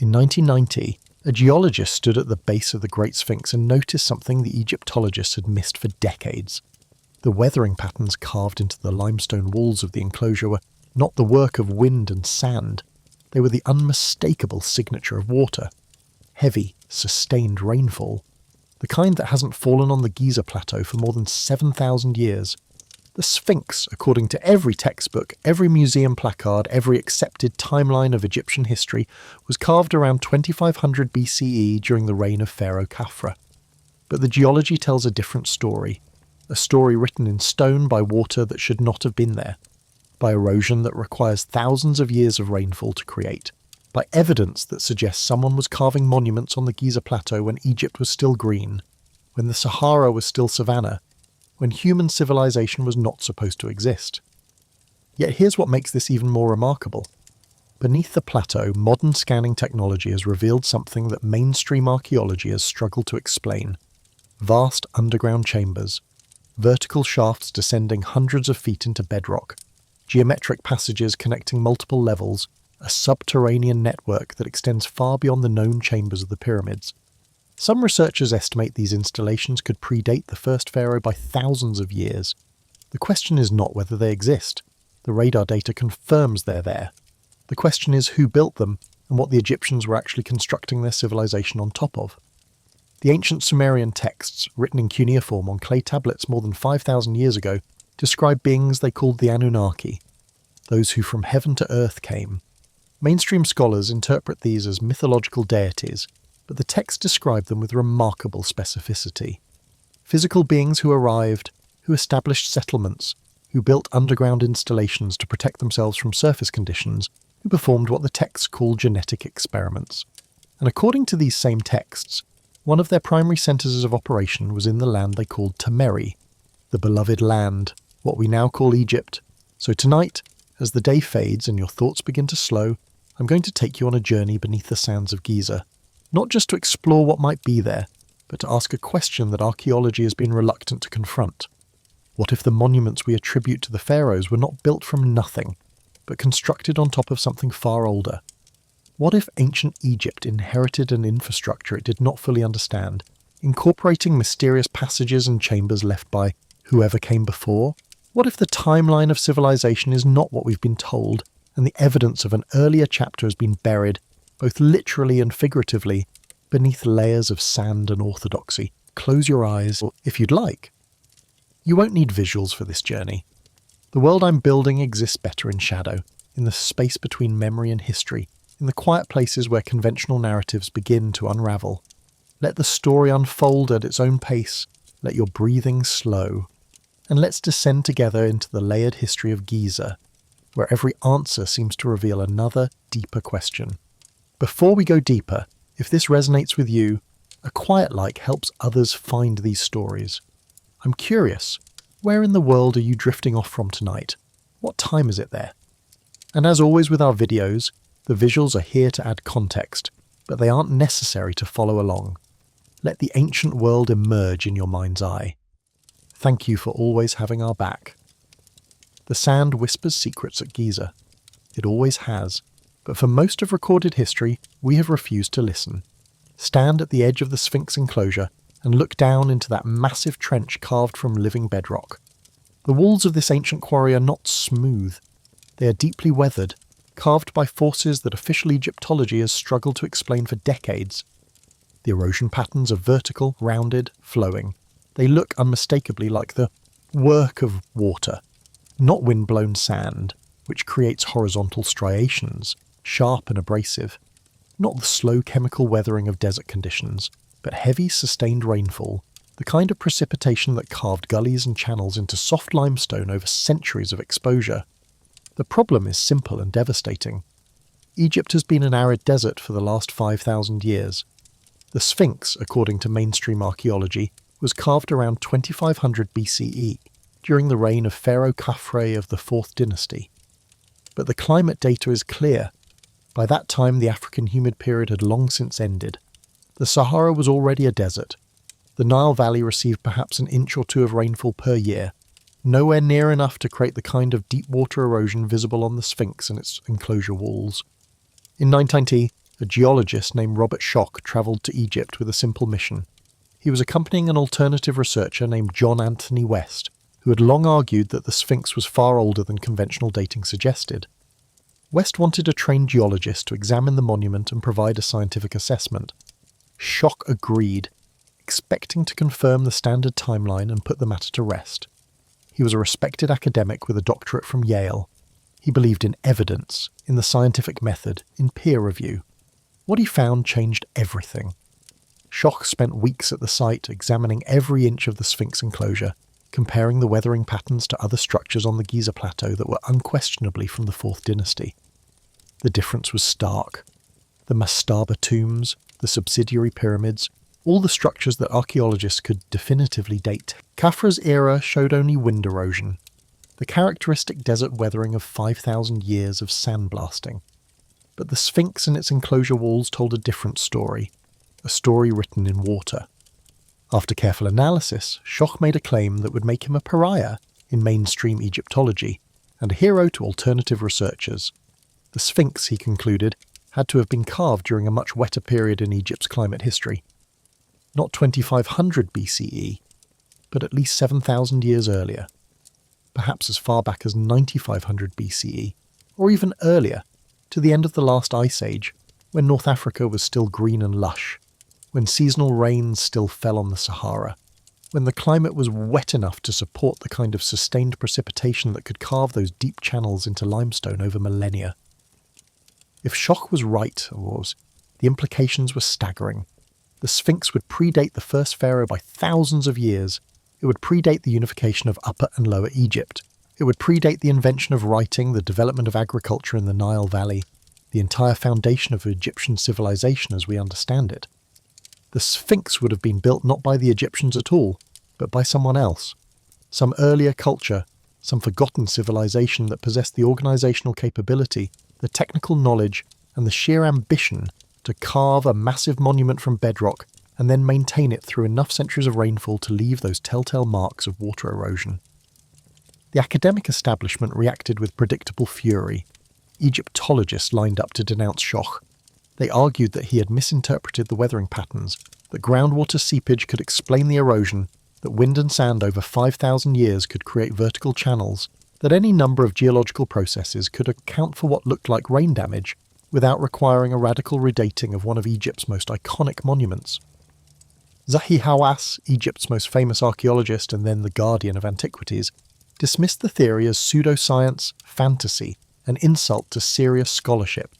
In 1990, a geologist stood at the base of the Great Sphinx and noticed something the Egyptologists had missed for decades. The weathering patterns carved into the limestone walls of the enclosure were not the work of wind and sand. They were the unmistakable signature of water. Heavy, sustained rainfall. The kind that hasn't fallen on the Giza plateau for more than 7,000 years. The Sphinx, according to every textbook, every museum placard, every accepted timeline of Egyptian history, was carved around 2500 BCE during the reign of Pharaoh Khafra. But the geology tells a different story. A story written in stone by water that should not have been there. By erosion that requires thousands of years of rainfall to create. By evidence that suggests someone was carving monuments on the Giza plateau when Egypt was still green, when the Sahara was still savanna, when human civilization was not supposed to exist. Yet here's what makes this even more remarkable. Beneath the plateau, modern scanning technology has revealed something that mainstream archaeology has struggled to explain. Vast underground chambers, vertical shafts descending hundreds of feet into bedrock, geometric passages connecting multiple levels, a subterranean network that extends far beyond the known chambers of the pyramids. Some researchers estimate these installations could predate the first pharaoh by thousands of years. The question is not whether they exist. The radar data confirms they're there. The question is who built them and what the Egyptians were actually constructing their civilization on top of. The ancient Sumerian texts, written in cuneiform on clay tablets more than 5,000 years ago, describe beings they called the Anunnaki, those who from heaven to earth came. Mainstream scholars interpret these as mythological deities, but the texts describe them with remarkable specificity. Physical beings who arrived, who established settlements, who built underground installations to protect themselves from surface conditions, who performed what the texts call genetic experiments. And according to these same texts, one of their primary centres of operation was in the land they called Temeri, the beloved land, what we now call Egypt. So tonight, as the day fades and your thoughts begin to slow, I'm going to take you on a journey beneath the sands of Giza. Not just to explore what might be there, but to ask a question that archaeology has been reluctant to confront. What if the monuments we attribute to the pharaohs were not built from nothing, but constructed on top of something far older? What if ancient Egypt inherited an infrastructure it did not fully understand, incorporating mysterious passages and chambers left by whoever came before? What if the timeline of civilization is not what we've been told, and the evidence of an earlier chapter has been buried, both literally and figuratively, beneath layers of sand and orthodoxy? Close your eyes, if you'd like. You won't need visuals for this journey. The world I'm building exists better in shadow, in the space between memory and history, in the quiet places where conventional narratives begin to unravel. Let the story unfold at its own pace, let your breathing slow, and let's descend together into the layered history of Giza, where every answer seems to reveal another, deeper question. Before we go deeper, if this resonates with you, a quiet like helps others find these stories. I'm curious, where in the world are you drifting off from tonight? What time is it there? And as always with our videos, the visuals are here to add context, but they aren't necessary to follow along. Let the ancient world emerge in your mind's eye. Thank you for always having our back. The sand whispers secrets at Giza. It always has. But for most of recorded history, we have refused to listen. Stand at the edge of the Sphinx enclosure and look down into that massive trench carved from living bedrock. The walls of this ancient quarry are not smooth. They are deeply weathered, carved by forces that official Egyptology has struggled to explain for decades. The erosion patterns are vertical, rounded, flowing. They look unmistakably like the work of water, not wind-blown sand, which creates horizontal striations, sharp and abrasive. Not the slow chemical weathering of desert conditions, but heavy, sustained rainfall, the kind of precipitation that carved gullies and channels into soft limestone over centuries of exposure. The problem is simple and devastating. Egypt has been an arid desert for the last 5,000 years. The Sphinx, according to mainstream archaeology, was carved around 2500 BCE, during the reign of Pharaoh Khafre of the 4th dynasty. But the climate data is clear. By that time, the African humid period had long since ended. The Sahara was already a desert. The Nile Valley received perhaps an inch or two of rainfall per year, nowhere near enough to create the kind of deep water erosion visible on the Sphinx and its enclosure walls. In 1990, a geologist named Robert Schoch travelled to Egypt with a simple mission. He was accompanying an alternative researcher named John Anthony West, who had long argued that the Sphinx was far older than conventional dating suggested. West wanted a trained geologist to examine the monument and provide a scientific assessment. Schoch agreed, expecting to confirm the standard timeline and put the matter to rest. He was a respected academic with a doctorate from Yale. He believed in evidence, in the scientific method, in peer review. What he found changed everything. Schoch spent weeks at the site examining every inch of the Sphinx enclosure, comparing the weathering patterns to other structures on the Giza plateau that were unquestionably from the 4th dynasty. The difference was stark. The mastaba tombs, the subsidiary pyramids, all the structures that archaeologists could definitively date. Khafra's era showed only wind erosion, the characteristic desert weathering of 5,000 years of sandblasting. But the Sphinx and its enclosure walls told a different story, a story written in water. After careful analysis, Schoch made a claim that would make him a pariah in mainstream Egyptology and a hero to alternative researchers. The Sphinx, he concluded, had to have been carved during a much wetter period in Egypt's climate history. Not 2500 BCE, but at least 7,000 years earlier. Perhaps as far back as 9500 BCE, or even earlier, to the end of the last ice age, when North Africa was still green and lush, when seasonal rains still fell on the Sahara, when the climate was wet enough to support the kind of sustained precipitation that could carve those deep channels into limestone over millennia. If Schoch was right, the implications were staggering. The Sphinx would predate the first pharaoh by thousands of years. It would predate the unification of Upper and Lower Egypt. It would predate the invention of writing, the development of agriculture in the Nile Valley, the entire foundation of Egyptian civilization as we understand it. The Sphinx would have been built not by the Egyptians at all, but by someone else. Some earlier culture, some forgotten civilization that possessed the organizational capability, the technical knowledge, and the sheer ambition to carve a massive monument from bedrock and then maintain it through enough centuries of rainfall to leave those telltale marks of water erosion. The academic establishment reacted with predictable fury. Egyptologists lined up to denounce Schoch. They argued that he had misinterpreted the weathering patterns, that groundwater seepage could explain the erosion, that wind and sand over 5,000 years could create vertical channels, that any number of geological processes could account for what looked like rain damage without requiring a radical redating of one of Egypt's most iconic monuments. Zahi Hawass, Egypt's most famous archaeologist and then the guardian of antiquities, dismissed the theory as pseudoscience, fantasy, an insult to serious scholarship.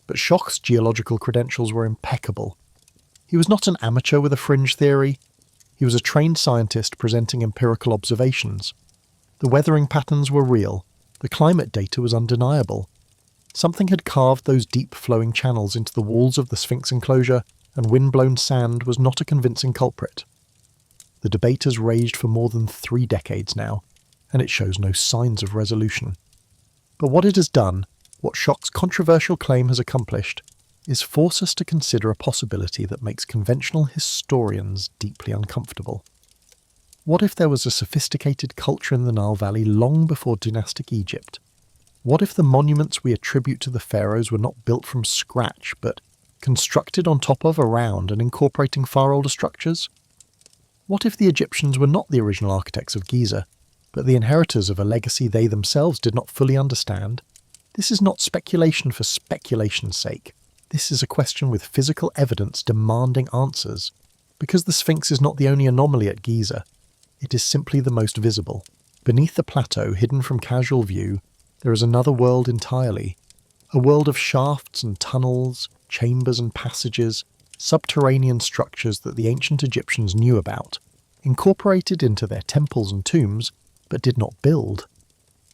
But Schoch's geological credentials were impeccable. He was not an amateur with a fringe theory. He was a trained scientist presenting empirical observations. The weathering patterns were real. The climate data was undeniable. Something had carved those deep flowing channels into the walls of the Sphinx enclosure, and wind-blown sand was not a convincing culprit. The debate has raged for more than 3 decades now, and it shows no signs of resolution. But what it has done, what Schoch's controversial claim has accomplished, is force us to consider a possibility that makes conventional historians deeply uncomfortable. What if there was a sophisticated culture in the Nile Valley long before dynastic Egypt? What if the monuments we attribute to the pharaohs were not built from scratch, but constructed on top of, around, and incorporating far older structures? What if the Egyptians were not the original architects of Giza, but the inheritors of a legacy they themselves did not fully understand? This is not speculation for speculation's sake. This is a question with physical evidence demanding answers. Because the Sphinx is not the only anomaly at Giza, it is simply the most visible. Beneath the plateau, hidden from casual view, there is another world entirely. A world of shafts and tunnels, chambers and passages, subterranean structures that the ancient Egyptians knew about, incorporated into their temples and tombs, but did not build.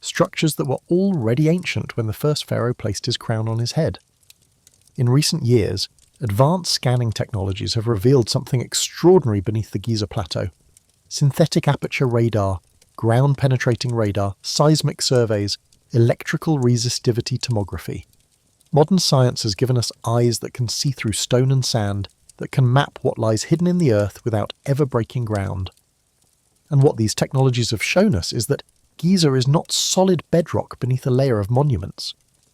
Structures that were already ancient when the first pharaoh placed his crown on his head. In recent years, advanced scanning technologies have revealed something extraordinary beneath the Giza plateau. Synthetic aperture radar, ground-penetrating radar, seismic surveys, electrical resistivity tomography. Modern science has given us eyes that can see through stone and sand, that can map what lies hidden in the earth without ever breaking ground. And what these technologies have shown us is that Giza is not solid bedrock beneath a layer of monuments.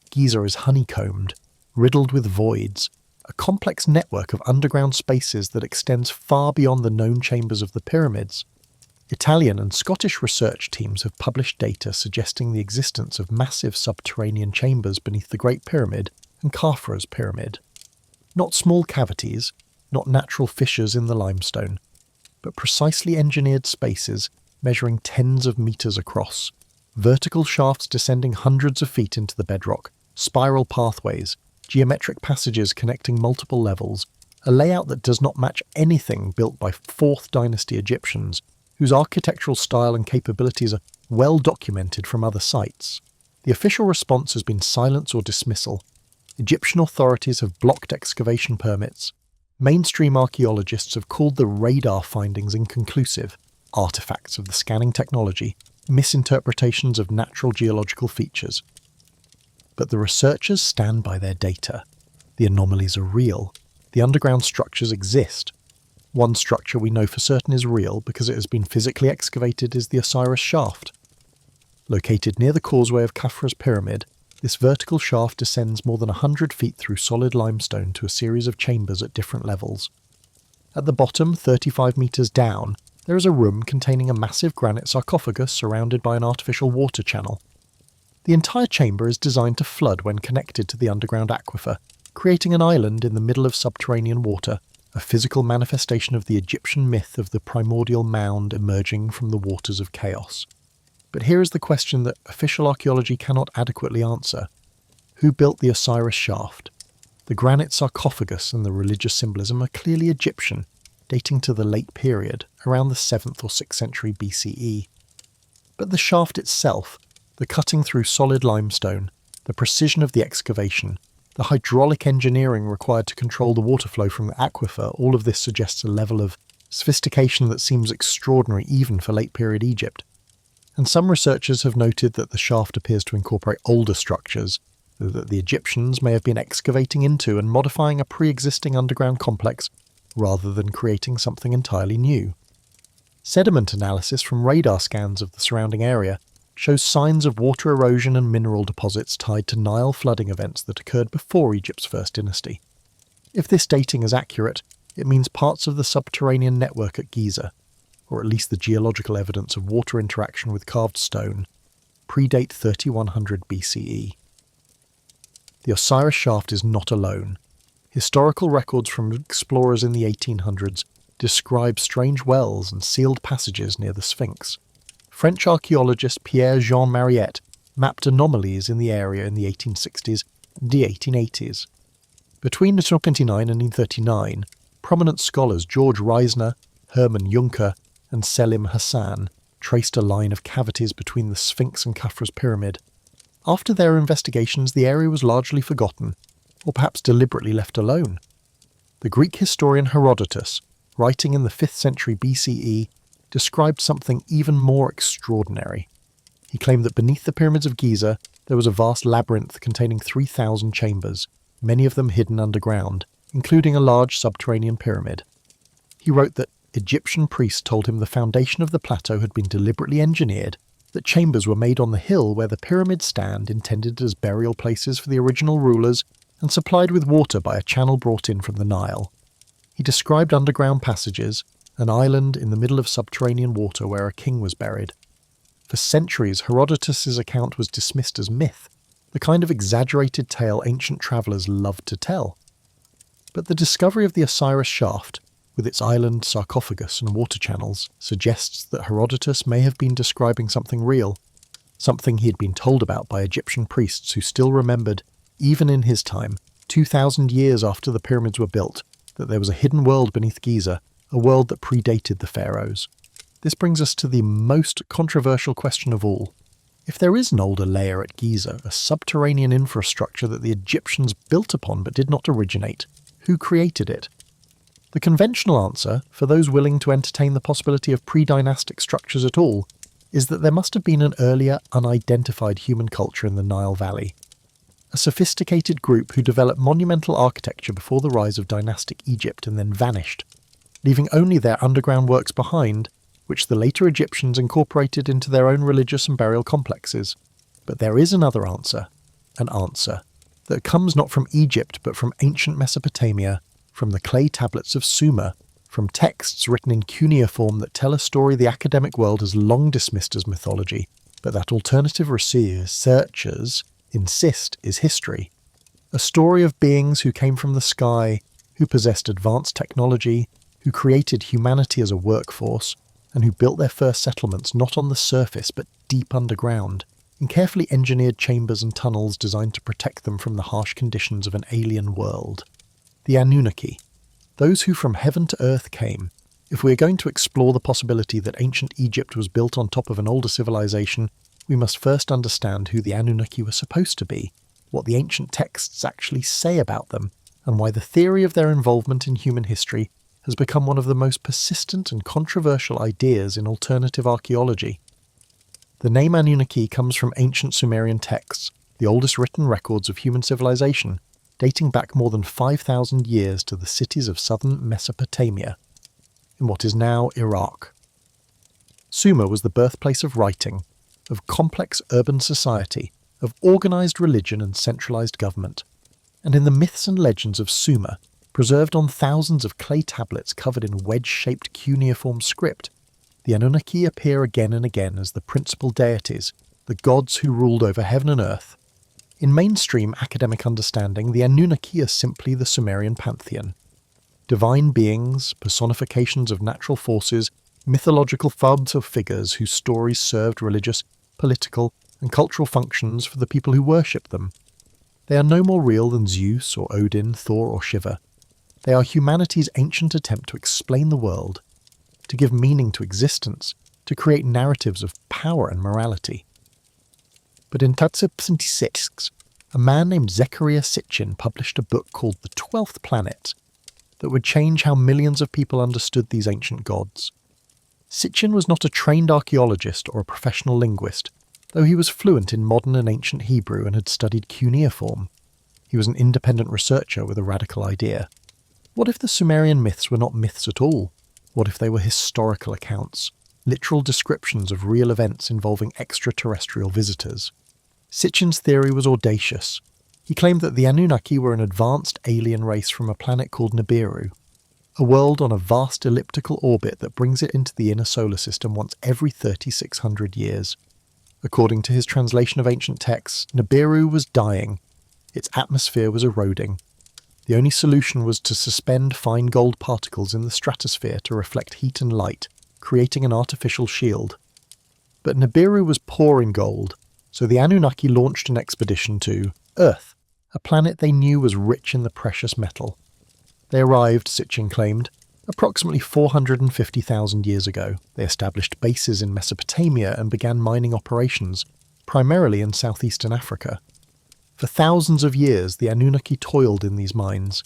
Giza is honeycombed, riddled with voids, a complex network of underground spaces that extends far beyond the known chambers of the pyramids. Italian and Scottish research teams have published data suggesting the existence of massive subterranean chambers beneath the Great Pyramid and Khafra's pyramid. Not small cavities, not natural fissures in the limestone, but precisely engineered spaces measuring tens of meters across, vertical shafts descending hundreds of feet into the bedrock, spiral pathways, geometric passages connecting multiple levels, a layout that does not match anything built by 4th dynasty Egyptians, whose architectural style and capabilities are well documented from other sites. The official response has been silence or dismissal. Egyptian authorities have blocked excavation permits. Mainstream archaeologists have called the radar findings inconclusive, artifacts of the scanning technology, misinterpretations of natural geological features. But the researchers stand by their data. The anomalies are real. The underground structures exist. One structure we know for certain is real because it has been physically excavated is the Osiris shaft. Located near the causeway of Khafra's pyramid, this vertical shaft descends more than 100 feet through solid limestone to a series of chambers at different levels. At the bottom, 35 meters down, there is a room containing a massive granite sarcophagus surrounded by an artificial water channel. The entire chamber is designed to flood when connected to the underground aquifer, creating an island in the middle of subterranean water, a physical manifestation of the Egyptian myth of the primordial mound emerging from the waters of chaos. But here is the question that official archaeology cannot adequately answer. Who built the Osiris shaft? The granite sarcophagus and the religious symbolism are clearly Egyptian, dating to the late period, around the 7th or 6th century BCE. But the shaft itself, the cutting through solid limestone, the precision of the excavation, the hydraulic engineering required to control the water flow from the aquifer, all of this suggests a level of sophistication that seems extraordinary even for late-period Egypt. And some researchers have noted that the shaft appears to incorporate older structures, that the Egyptians may have been excavating into and modifying a pre-existing underground complex rather than creating something entirely new. Sediment analysis from radar scans of the surrounding area shows signs of water erosion and mineral deposits tied to Nile flooding events that occurred before Egypt's first dynasty. If this dating is accurate, it means parts of the subterranean network at Giza, or at least the geological evidence of water interaction with carved stone, predate 3100 BCE. The Osiris shaft is not alone. Historical records from explorers in the 1800s describe strange wells and sealed passages near the Sphinx. French archaeologist Pierre-Jean Mariette mapped anomalies in the area in the 1860s and the 1880s. Between 1929 and 1939, prominent scholars George Reisner, Hermann Juncker, and Selim Hassan traced a line of cavities between the Sphinx and Khafra's pyramid. After their investigations, the area was largely forgotten, or perhaps deliberately left alone. The Greek historian Herodotus, writing in the 5th century BCE, described something even more extraordinary. He claimed that beneath the pyramids of Giza there was a vast labyrinth containing 3,000 chambers, many of them hidden underground, including a large subterranean pyramid. He wrote that Egyptian priests told him the foundation of the plateau had been deliberately engineered, that chambers were made on the hill where the pyramids stand, intended as burial places for the original rulers, and supplied with water by a channel brought in from the Nile. He described underground passages, an island in the middle of subterranean water where a king was buried. For centuries, Herodotus's account was dismissed as myth, the kind of exaggerated tale ancient travellers loved to tell. But the discovery of the Osiris shaft, with its island, sarcophagus and water channels, suggests that Herodotus may have been describing something real, something he had been told about by Egyptian priests who still remembered, even in his time, 2,000 years after the pyramids were built, that there was a hidden world beneath Giza, a world that predated the pharaohs. This brings us to the most controversial question of all. If there is an older layer at Giza, a subterranean infrastructure that the Egyptians built upon but did not originate, who created it? The conventional answer, for those willing to entertain the possibility of pre-dynastic structures at all, is that there must have been an earlier, unidentified human culture in the Nile Valley. A sophisticated group who developed monumental architecture before the rise of dynastic Egypt and then vanished, leaving only their underground works behind, which the later Egyptians incorporated into their own religious and burial complexes. But there is another answer, an answer that comes not from Egypt but from ancient Mesopotamia, from the clay tablets of Sumer, from texts written in cuneiform that tell a story the academic world has long dismissed as mythology, but that alternative researchers insist is history. A story of beings who came from the sky, who possessed advanced technology, who created humanity as a workforce, and who built their first settlements not on the surface but deep underground, in carefully engineered chambers and tunnels designed to protect them from the harsh conditions of an alien world. The Anunnaki, those who from heaven to earth came. If we are going to explore the possibility that ancient Egypt was built on top of an older civilization, we must first understand who the Anunnaki were supposed to be, what the ancient texts actually say about them, and why the theory of their involvement in human history has become one of the most persistent and controversial ideas in alternative archaeology. The name Anunnaki comes from ancient Sumerian texts, the oldest written records of human civilization, dating back more than 5,000 years to the cities of southern Mesopotamia, in what is now Iraq. Sumer was the birthplace of writing, of complex urban society, of organised religion and centralised government. And in the myths and legends of Sumer, preserved on thousands of clay tablets covered in wedge-shaped cuneiform script, the Anunnaki appear again and again as the principal deities, the gods who ruled over heaven and earth. In mainstream academic understanding, the Anunnaki are simply the Sumerian pantheon. Divine beings, personifications of natural forces, mythological fables of figures whose stories served religious, political, and cultural functions for the people who worship them. They are no more real than Zeus or Odin, Thor or Shiva. They are humanity's ancient attempt to explain the world, to give meaning to existence, to create narratives of power and morality. But in 1976, a man named Zecharia Sitchin published a book called The 12th Planet that would change how millions of people understood these ancient gods. Sitchin was not a trained archaeologist or a professional linguist, though he was fluent in modern and ancient Hebrew and had studied cuneiform. He was an independent researcher with a radical idea. What if the Sumerian myths were not myths at all? What if they were historical accounts, literal descriptions of real events involving extraterrestrial visitors? Sitchin's theory was audacious. He claimed that the Anunnaki were an advanced alien race from a planet called Nibiru, a world on a vast elliptical orbit that brings it into the inner solar system once every 3,600 years. According to his translation of ancient texts, Nibiru was dying. Its atmosphere was eroding. The only solution was to suspend fine gold particles in the stratosphere to reflect heat and light, creating an artificial shield. But Nibiru was poor in gold, so the Anunnaki launched an expedition to Earth, a planet they knew was rich in the precious metal. They arrived, Sitchin claimed, approximately 450,000 years ago. They established bases in Mesopotamia and began mining operations, primarily in southeastern Africa. For thousands of years, the Anunnaki toiled in these mines,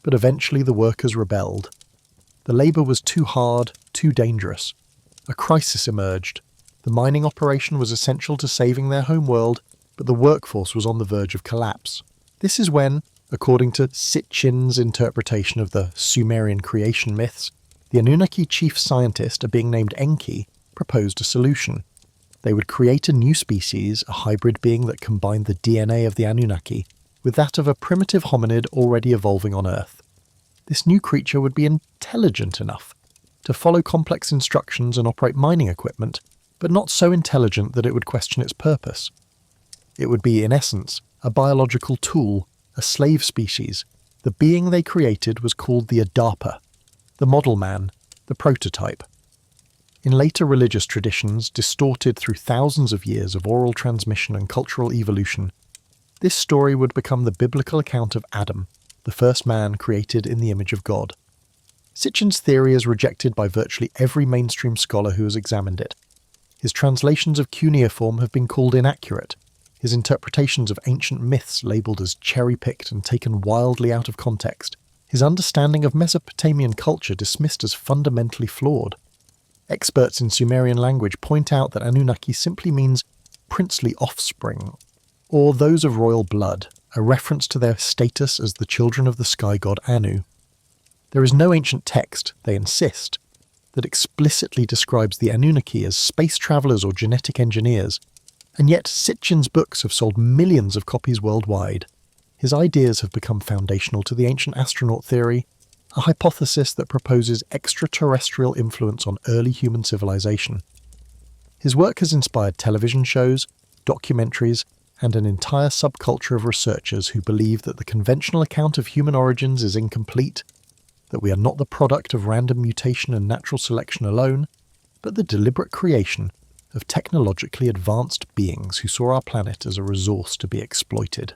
but eventually the workers rebelled. The labour was too hard, too dangerous. A crisis emerged. The mining operation was essential to saving their home world, but the workforce was on the verge of collapse. This is when, according to Sitchin's interpretation of the Sumerian creation myths, the Anunnaki chief scientist, a being named Enki, proposed a solution. They would create a new species, a hybrid being that combined the DNA of the Anunnaki with that of a primitive hominid already evolving on Earth. This new creature would be intelligent enough to follow complex instructions and operate mining equipment, but not so intelligent that it would question its purpose. It would be, in essence, a biological tool, a slave species. The being they created was called the Adapa, the model man, the prototype. In later religious traditions, distorted through thousands of years of oral transmission and cultural evolution, this story would become the biblical account of Adam, the first man created in the image of God. Sitchin's theory is rejected by virtually every mainstream scholar who has examined it. His translations of cuneiform have been called inaccurate, his interpretations of ancient myths labelled as cherry-picked and taken wildly out of context, his understanding of Mesopotamian culture dismissed as fundamentally flawed. Experts in Sumerian language point out that Anunnaki simply means princely offspring, or those of royal blood, a reference to their status as the children of the sky god Anu. There is no ancient text, they insist, that explicitly describes the Anunnaki as space travellers or genetic engineers, and yet Sitchin's books have sold millions of copies worldwide. his ideas have become foundational to the ancient astronaut theory, a hypothesis that proposes extraterrestrial influence on early human civilization. His work has inspired television shows, documentaries, and an entire subculture of researchers who believe that the conventional account of human origins is incomplete, that we are not the product of random mutation and natural selection alone, but the deliberate creation of technologically advanced beings who saw our planet as a resource to be exploited.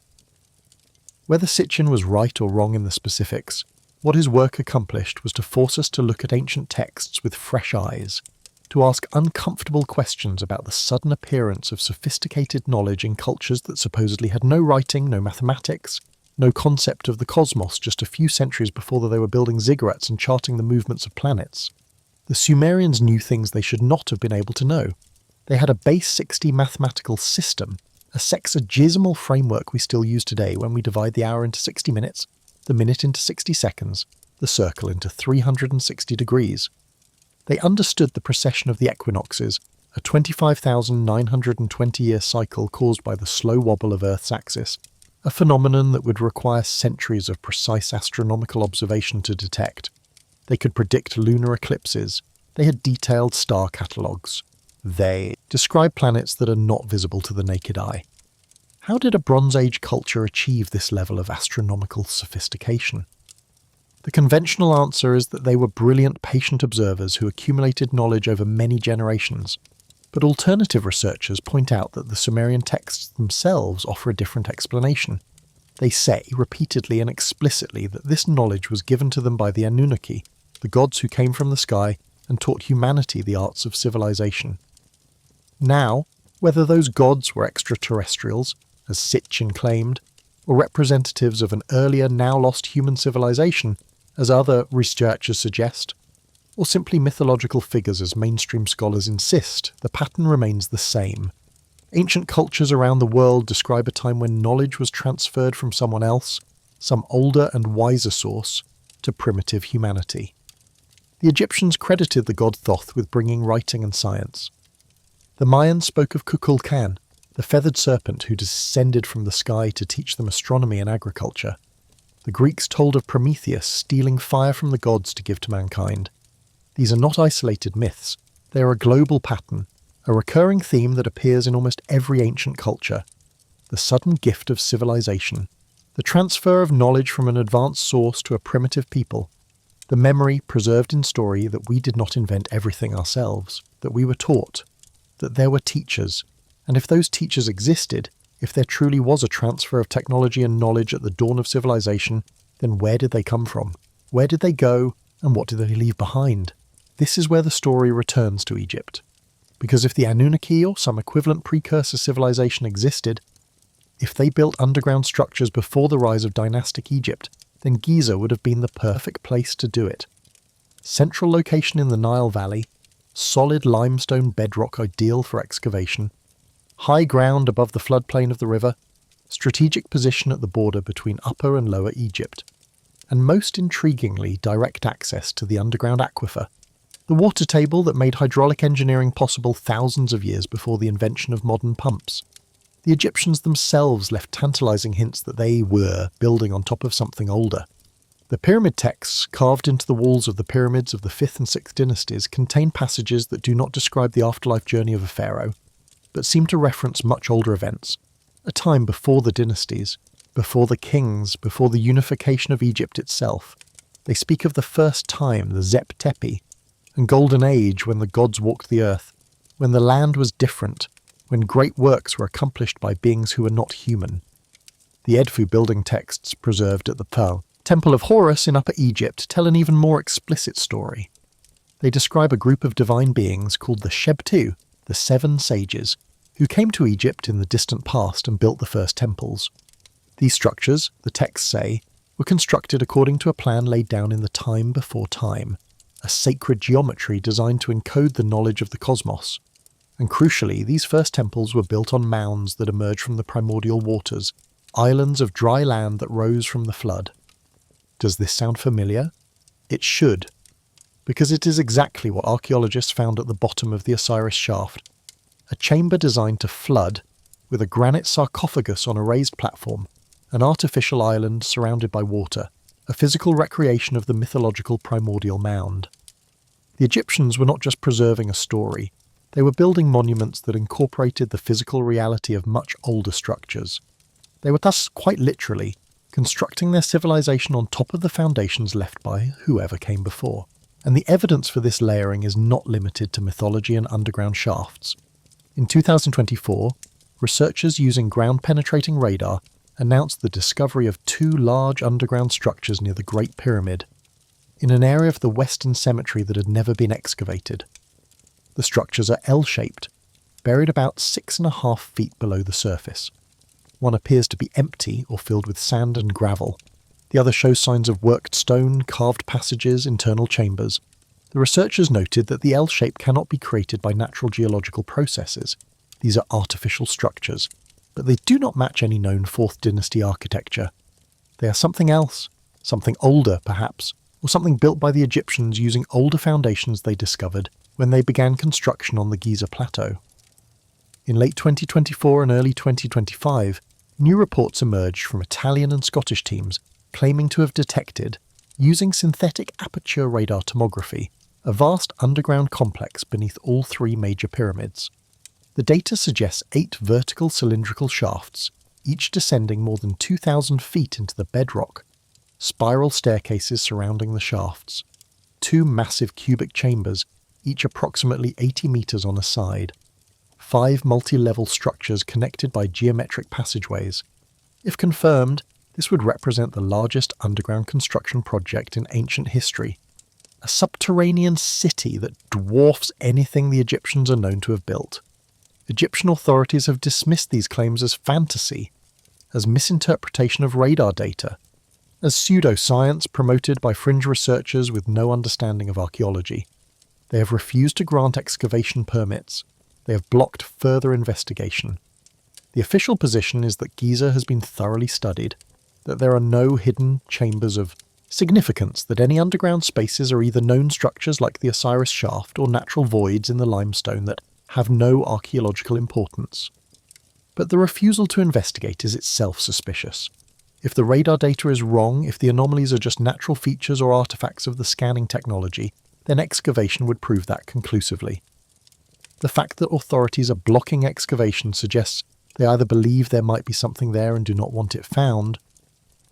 Whether Sitchin was right or wrong in the specifics, what his work accomplished was to force us to look at ancient texts with fresh eyes, to ask uncomfortable questions about the sudden appearance of sophisticated knowledge in cultures that supposedly had no writing, no mathematics, no concept of the cosmos just a few centuries before they were building ziggurats and charting the movements of planets. The Sumerians knew things they should not have been able to know. They had a base 60 mathematical system, a sexagesimal framework we still use today when we divide the hour into 60 minutes, the minute into 60 seconds, the circle into 360 degrees. They understood the precession of the equinoxes, a 25,920-year cycle caused by the slow wobble of Earth's axis, a phenomenon that would require centuries of precise astronomical observation to detect. They could predict lunar eclipses. They had detailed star catalogues. They describe planets that are not visible to the naked eye. How did a Bronze Age culture achieve this level of astronomical sophistication? The conventional answer is that they were brilliant, patient observers who accumulated knowledge over many generations. But alternative researchers point out that the Sumerian texts themselves offer a different explanation. They say, repeatedly and explicitly, that this knowledge was given to them by the Anunnaki, the gods who came from the sky and taught humanity the arts of civilization. Now, whether those gods were extraterrestrials, as Sitchin claimed, or representatives of an earlier, now-lost human civilization, as other researchers suggest, or simply mythological figures as mainstream scholars insist, the pattern remains the same. Ancient cultures around the world describe a time when knowledge was transferred from someone else, some older and wiser source, to primitive humanity. The Egyptians credited the god Thoth with bringing writing and science. The Mayans spoke of Kukulkan, the feathered serpent who descended from the sky to teach them astronomy and agriculture. The Greeks told of Prometheus stealing fire from the gods to give to mankind. These are not isolated myths. They are a global pattern, a recurring theme that appears in almost every ancient culture. The sudden gift of civilization, the transfer of knowledge from an advanced source to a primitive people, the memory preserved in story that we did not invent everything ourselves, that we were taught, that there were teachers, and if those teachers existed, if there truly was a transfer of technology and knowledge at the dawn of civilization, then where did they come from? Where did they go, and what did they leave behind? This is where the story returns to Egypt. Because if the Anunnaki or some equivalent precursor civilization existed, if they built underground structures before the rise of dynastic Egypt, then Giza would have been the perfect place to do it. Central location in the Nile Valley, solid limestone bedrock ideal for excavation, high ground above the floodplain of the river, strategic position at the border between Upper and Lower Egypt, and most intriguingly direct access to the underground aquifer, the water table that made hydraulic engineering possible thousands of years before the invention of modern pumps. The Egyptians themselves left tantalizing hints that they were building on top of something older. The pyramid texts carved into the walls of the pyramids of the 5th and 6th dynasties contain passages that do not describe the afterlife journey of a pharaoh, but seem to reference much older events, a time before the dynasties, before the kings, before the unification of Egypt itself. They speak of the first time, the Zep Tepi, and golden age when the gods walked the earth, when the land was different, when great works were accomplished by beings who were not human. The Edfu building texts preserved at the Pearl Temple of Horus in Upper Egypt tell an even more explicit story. They describe a group of divine beings called the Shebtu, the 7 sages, who came to Egypt in the distant past and built the first temples. These structures, the texts say, were constructed according to a plan laid down in the time before time, a sacred geometry designed to encode the knowledge of the cosmos. And crucially, these first temples were built on mounds that emerged from the primordial waters, islands of dry land that rose from the flood. Does this sound familiar? It should, because it is exactly what archaeologists found at the bottom of the Osiris shaft, a chamber designed to flood, with a granite sarcophagus on a raised platform, an artificial island surrounded by water, a physical recreation of the mythological primordial mound. The Egyptians were not just preserving a story, they were building monuments that incorporated the physical reality of much older structures. They were thus, quite literally, constructing their civilization on top of the foundations left by whoever came before. And the evidence for this layering is not limited to mythology and underground shafts. In 2024, researchers using ground-penetrating radar announced the discovery of 2 large underground structures near the Great Pyramid, in an area of the Western Cemetery that had never been excavated. The structures are L-shaped, buried about 6.5 feet below the surface. One appears to be empty or filled with sand and gravel. The other shows signs of worked stone, carved passages, internal chambers. The researchers noted that the L shape cannot be created by natural geological processes. These are artificial structures, but they do not match any known 4th dynasty architecture. They are something else, something older perhaps, or something built by the Egyptians using older foundations they discovered when they began construction on the Giza plateau. In late 2024 and early 2025, new reports emerged from Italian and Scottish teams claiming to have detected, using synthetic aperture radar tomography, a vast underground complex beneath all 3 major pyramids. The data suggests 8 vertical cylindrical shafts, each descending more than 2,000 feet into the bedrock, spiral staircases surrounding the shafts, 2 massive cubic chambers, each approximately 80 meters on a side, 5 multi-level structures connected by geometric passageways. If confirmed, this would represent the largest underground construction project in ancient history, a subterranean city that dwarfs anything the Egyptians are known to have built. Egyptian authorities have dismissed these claims as fantasy, as misinterpretation of radar data, as pseudoscience promoted by fringe researchers with no understanding of archaeology. They have refused to grant excavation permits. They have blocked further investigation. The official position is that Giza has been thoroughly studied, that there are no hidden chambers of significance, that any underground spaces are either known structures like the Osiris shaft or natural voids in the limestone that have no archaeological importance. But the refusal to investigate is itself suspicious. If the radar data is wrong, if the anomalies are just natural features or artifacts of the scanning technology, then excavation would prove that conclusively. The fact that authorities are blocking excavation suggests they either believe there might be something there and do not want it found,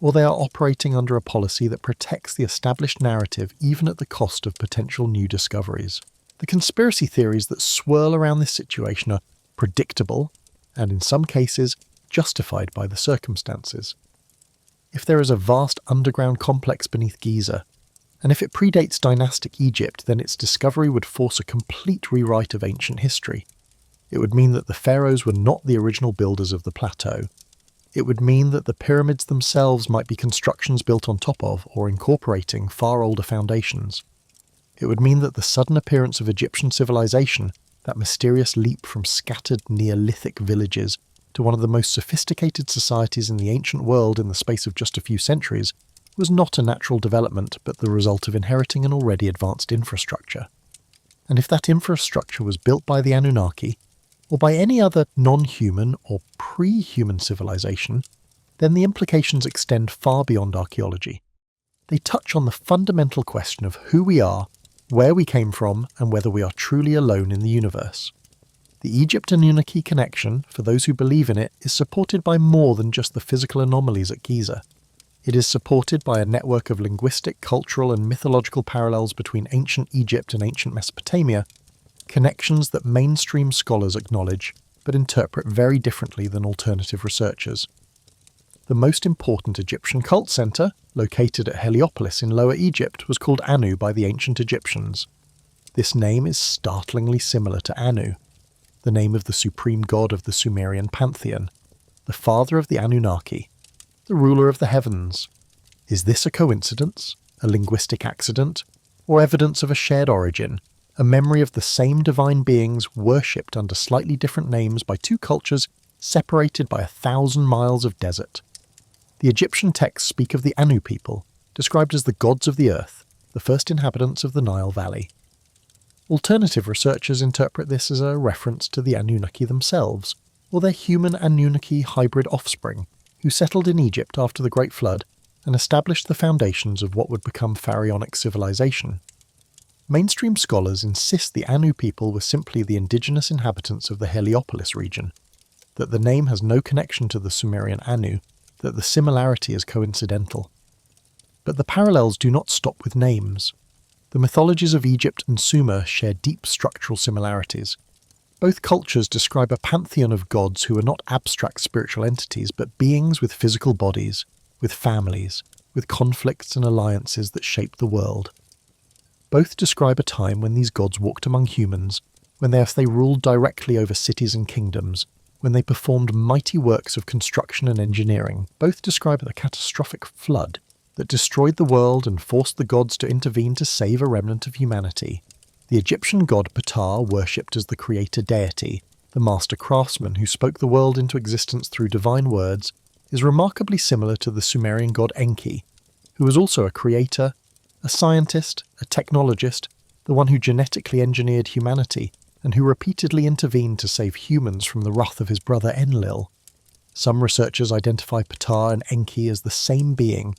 or they are operating under a policy that protects the established narrative even at the cost of potential new discoveries. The conspiracy theories that swirl around this situation are predictable, and in some cases, justified by the circumstances. If there is a vast underground complex beneath Giza, and if it predates dynastic Egypt, then its discovery would force a complete rewrite of ancient history. It would mean that the pharaohs were not the original builders of the plateau. It would mean that the pyramids themselves might be constructions built on top of or incorporating far older foundations. It would mean that the sudden appearance of Egyptian civilization, that mysterious leap from scattered Neolithic villages to one of the most sophisticated societies in the ancient world in the space of just a few centuries, was not a natural development but the result of inheriting an already advanced infrastructure. And if that infrastructure was built by the Anunnaki, or by any other non-human or pre-human civilization, then the implications extend far beyond archaeology. They touch on the fundamental question of who we are, where we came from, and whether we are truly alone in the universe. The Egypt-Anunnaki connection, for those who believe in it, is supported by more than just the physical anomalies at Giza. It is supported by a network of linguistic, cultural, and mythological parallels between ancient Egypt and ancient Mesopotamia, connections that mainstream scholars acknowledge but interpret very differently than alternative researchers. The most important Egyptian cult centre, located at Heliopolis in Lower Egypt, was called Anu by the ancient Egyptians. This name is startlingly similar to Anu, the name of the supreme god of the Sumerian pantheon, the father of the Anunnaki, the ruler of the heavens. Is this a coincidence, a linguistic accident, or evidence of a shared origin, a memory of the same divine beings worshipped under slightly different names by two cultures separated by 1,000 miles of desert? The Egyptian texts speak of the Anu people, described as the gods of the earth, the first inhabitants of the Nile Valley. Alternative researchers interpret this as a reference to the Anunnaki themselves, or their human Anunnaki hybrid offspring, who settled in Egypt after the Great Flood and established the foundations of what would become pharaonic civilization. Mainstream scholars insist the Anu people were simply the indigenous inhabitants of the Heliopolis region, that the name has no connection to the Sumerian Anu, that the similarity is coincidental. But the parallels do not stop with names. The mythologies of Egypt and Sumer share deep structural similarities. Both cultures describe a pantheon of gods who are not abstract spiritual entities, but beings with physical bodies, with families, with conflicts and alliances that shape the world. Both describe a time when these gods walked among humans, when they ruled directly over cities and kingdoms, when they performed mighty works of construction and engineering. Both describe the catastrophic flood that destroyed the world and forced the gods to intervene to save a remnant of humanity. The Egyptian god Ptah, worshipped as the creator deity, the master craftsman who spoke the world into existence through divine words, is remarkably similar to the Sumerian god Enki, who was also a creator, a scientist, a technologist, the one who genetically engineered humanity, and who repeatedly intervened to save humans from the wrath of his brother Enlil. Some researchers identify Ptah and Enki as the same being,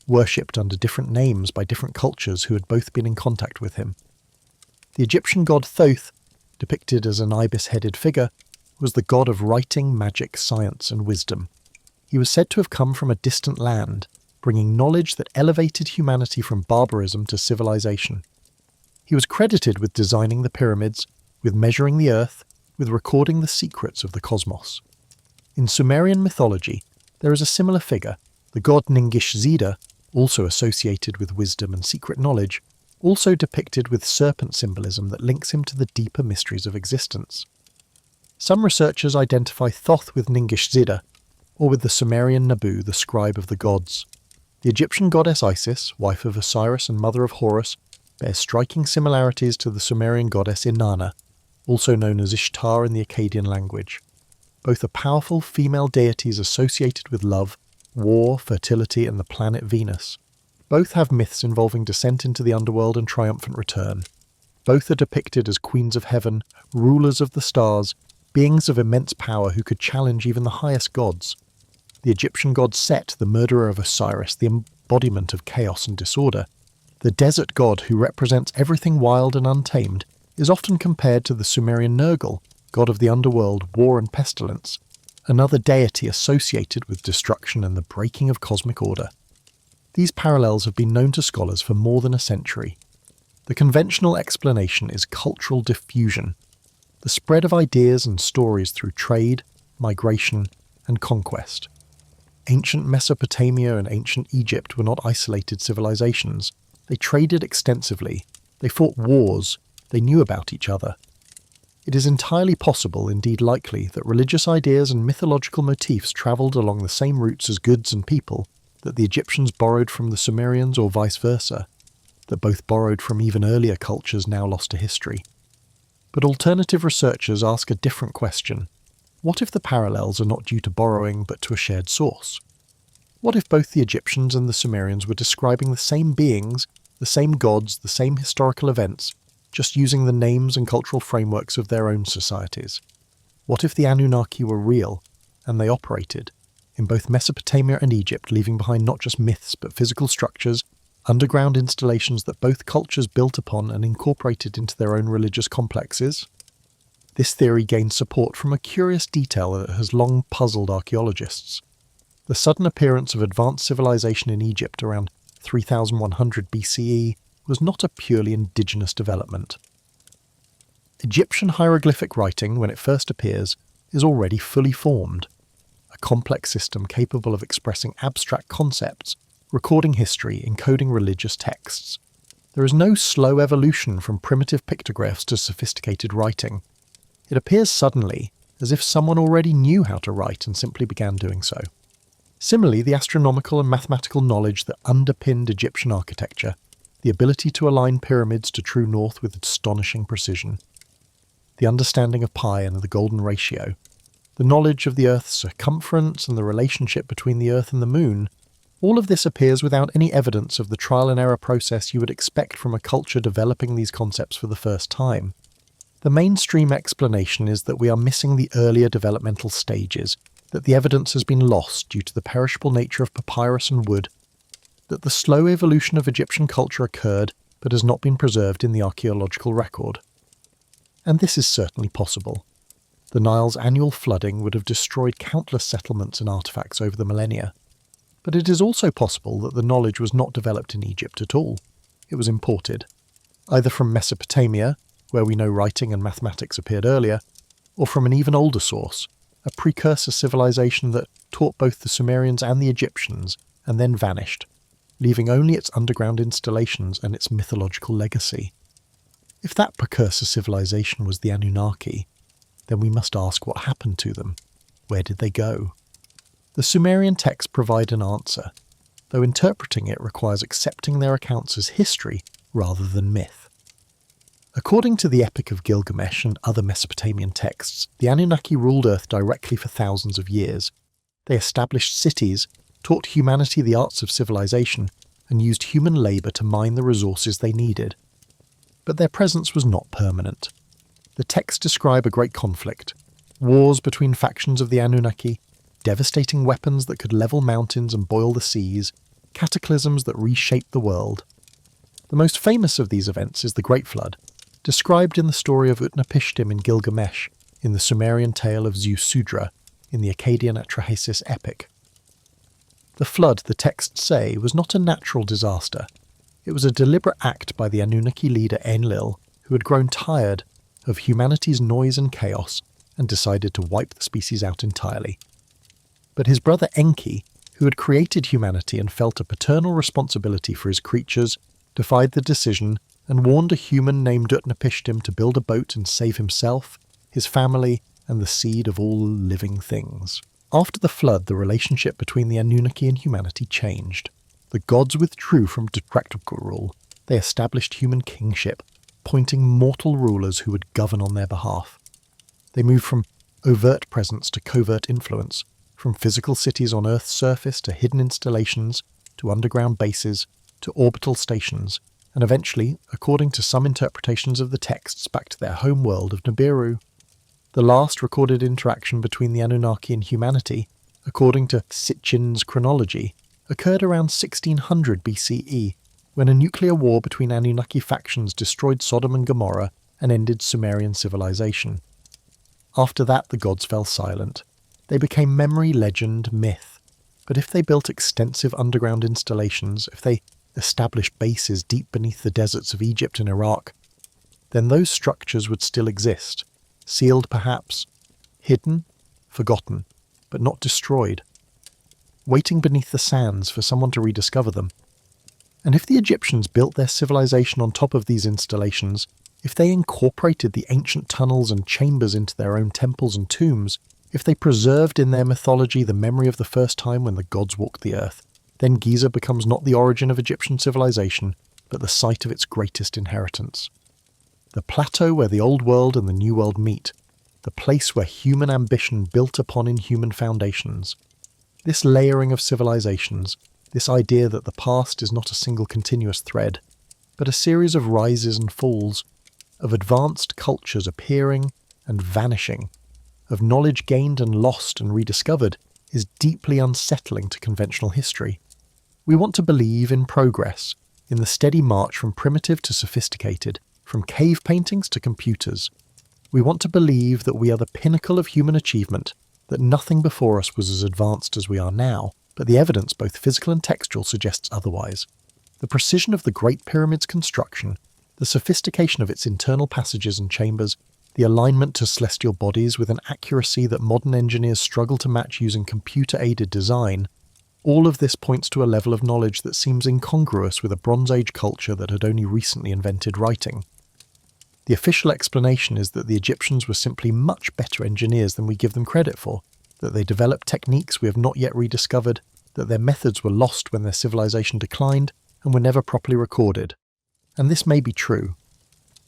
worshipped under different names by different cultures who had both been in contact with him. The Egyptian god Thoth, depicted as an ibis-headed figure, was the god of writing, magic, science, and wisdom. He was said to have come from a distant land, bringing knowledge that elevated humanity from barbarism to civilization. He was credited with designing the pyramids, with measuring the earth, with recording the secrets of the cosmos. In Sumerian mythology, there is a similar figure, the god Ningish-Zida, also associated with wisdom and secret knowledge, also depicted with serpent symbolism that links him to the deeper mysteries of existence. Some researchers identify Thoth with Ningish-Zida, or with the Sumerian Nabu, the scribe of the gods. The Egyptian goddess Isis, wife of Osiris and mother of Horus, bears striking similarities to the Sumerian goddess Inanna, also known as Ishtar in the Akkadian language. Both are powerful female deities associated with love, war, fertility, and the planet Venus. Both have myths involving descent into the underworld and triumphant return. Both are depicted as queens of heaven, rulers of the stars, beings of immense power who could challenge even the highest gods. The Egyptian god Set, the murderer of Osiris, the embodiment of chaos and disorder, the desert god who represents everything wild and untamed, is often compared to the Sumerian Nergal, god of the underworld, war and pestilence, another deity associated with destruction and the breaking of cosmic order. These parallels have been known to scholars for more than a century. The conventional explanation is cultural diffusion, the spread of ideas and stories through trade, migration, and conquest. Ancient Mesopotamia and ancient Egypt were not isolated civilizations. They traded extensively, they fought wars, they knew about each other. It is entirely possible, indeed likely, that religious ideas and mythological motifs travelled along the same routes as goods and people, that the Egyptians borrowed from the Sumerians or vice versa, that both borrowed from even earlier cultures now lost to history. But alternative researchers ask a different question. What if the parallels are not due to borrowing but to a shared source? What if both the Egyptians and the Sumerians were describing the same beings, the same gods, the same historical events, just using the names and cultural frameworks of their own societies? What if the Anunnaki were real, and they operated, in both Mesopotamia and Egypt, leaving behind not just myths but physical structures, underground installations that both cultures built upon and incorporated into their own religious complexes? This theory gains support from a curious detail that has long puzzled archaeologists. The sudden appearance of advanced civilization in Egypt around 3100 BCE was not a purely indigenous development. Egyptian hieroglyphic writing, when it first appears, is already fully formed, a complex system capable of expressing abstract concepts, recording history, encoding religious texts. There is no slow evolution from primitive pictographs to sophisticated writing. It appears suddenly, as if someone already knew how to write and simply began doing so. Similarly, the astronomical and mathematical knowledge that underpinned Egyptian architecture, the ability to align pyramids to true north with astonishing precision, the understanding of pi and the golden ratio, the knowledge of the Earth's circumference and the relationship between the Earth and the Moon, all of this appears without any evidence of the trial and error process you would expect from a culture developing these concepts for the first time. The mainstream explanation is that we are missing the earlier developmental stages, that the evidence has been lost due to the perishable nature of papyrus and wood, that the slow evolution of Egyptian culture occurred but has not been preserved in the archaeological record. And this is certainly possible. The Nile's annual flooding would have destroyed countless settlements and artefacts over the millennia. But it is also possible that the knowledge was not developed in Egypt at all. It was imported, either from Mesopotamia, where we know writing and mathematics appeared earlier, or from an even older source, a precursor civilization that taught both the Sumerians and the Egyptians and then vanished, leaving only its underground installations and its mythological legacy. If that precursor civilization was the Anunnaki, then we must ask what happened to them. Where did they go? The Sumerian texts provide an answer, though interpreting it requires accepting their accounts as history rather than myth. According to the Epic of Gilgamesh and other Mesopotamian texts, the Anunnaki ruled Earth directly for thousands of years. They established cities, taught humanity the arts of civilization, and used human labour to mine the resources they needed. But their presence was not permanent. The texts describe a great conflict, wars between factions of the Anunnaki, devastating weapons that could level mountains and boil the seas, cataclysms that reshaped the world. The most famous of these events is the Great Flood, described in the story of Utnapishtim in Gilgamesh, in the Sumerian tale of Zu-Sudra, in the Akkadian Atrahasis epic. The flood, the texts say, was not a natural disaster. It was a deliberate act by the Anunnaki leader Enlil, who had grown tired of humanity's noise and chaos and decided to wipe the species out entirely. But his brother Enki, who had created humanity and felt a paternal responsibility for his creatures, defied the decision and warned a human named Utnapishtim to build a boat and save himself, his family, and the seed of all living things. After the flood, the relationship between the Anunnaki and humanity changed. The gods withdrew from practical rule. They established human kingship, appointing mortal rulers who would govern on their behalf. They moved from overt presence to covert influence, from physical cities on Earth's surface to hidden installations, to underground bases, to orbital stations, and eventually, according to some interpretations of the texts, back to their home world of Nibiru. The last recorded interaction between the Anunnaki and humanity, according to Sitchin's chronology, occurred around 1600 BCE, when a nuclear war between Anunnaki factions destroyed Sodom and Gomorrah and ended Sumerian civilization. After that, the gods fell silent. They became memory, legend, myth. But if they built extensive underground installations, if they established bases deep beneath the deserts of Egypt and Iraq, then those structures would still exist, sealed perhaps, hidden, forgotten, but not destroyed, waiting beneath the sands for someone to rediscover them. And if the Egyptians built their civilization on top of these installations, if they incorporated the ancient tunnels and chambers into their own temples and tombs, if they preserved in their mythology the memory of the first time when the gods walked the earth, then Giza becomes not the origin of Egyptian civilization, but the site of its greatest inheritance. The plateau where the old world and the new world meet, the place where human ambition built upon inhuman foundations. This layering of civilizations, this idea that the past is not a single continuous thread, but a series of rises and falls, of advanced cultures appearing and vanishing, of knowledge gained and lost and rediscovered, is deeply unsettling to conventional history. We want to believe in progress, in the steady march from primitive to sophisticated, from cave paintings to computers. We want to believe that we are the pinnacle of human achievement, that nothing before us was as advanced as we are now, but the evidence, both physical and textual, suggests otherwise. The precision of the Great Pyramid's construction, the sophistication of its internal passages and chambers, the alignment to celestial bodies with an accuracy that modern engineers struggle to match using computer-aided design, all of this points to a level of knowledge that seems incongruous with a Bronze Age culture that had only recently invented writing. The official explanation is that the Egyptians were simply much better engineers than we give them credit for, that they developed techniques we have not yet rediscovered, that their methods were lost when their civilization declined and were never properly recorded. And this may be true,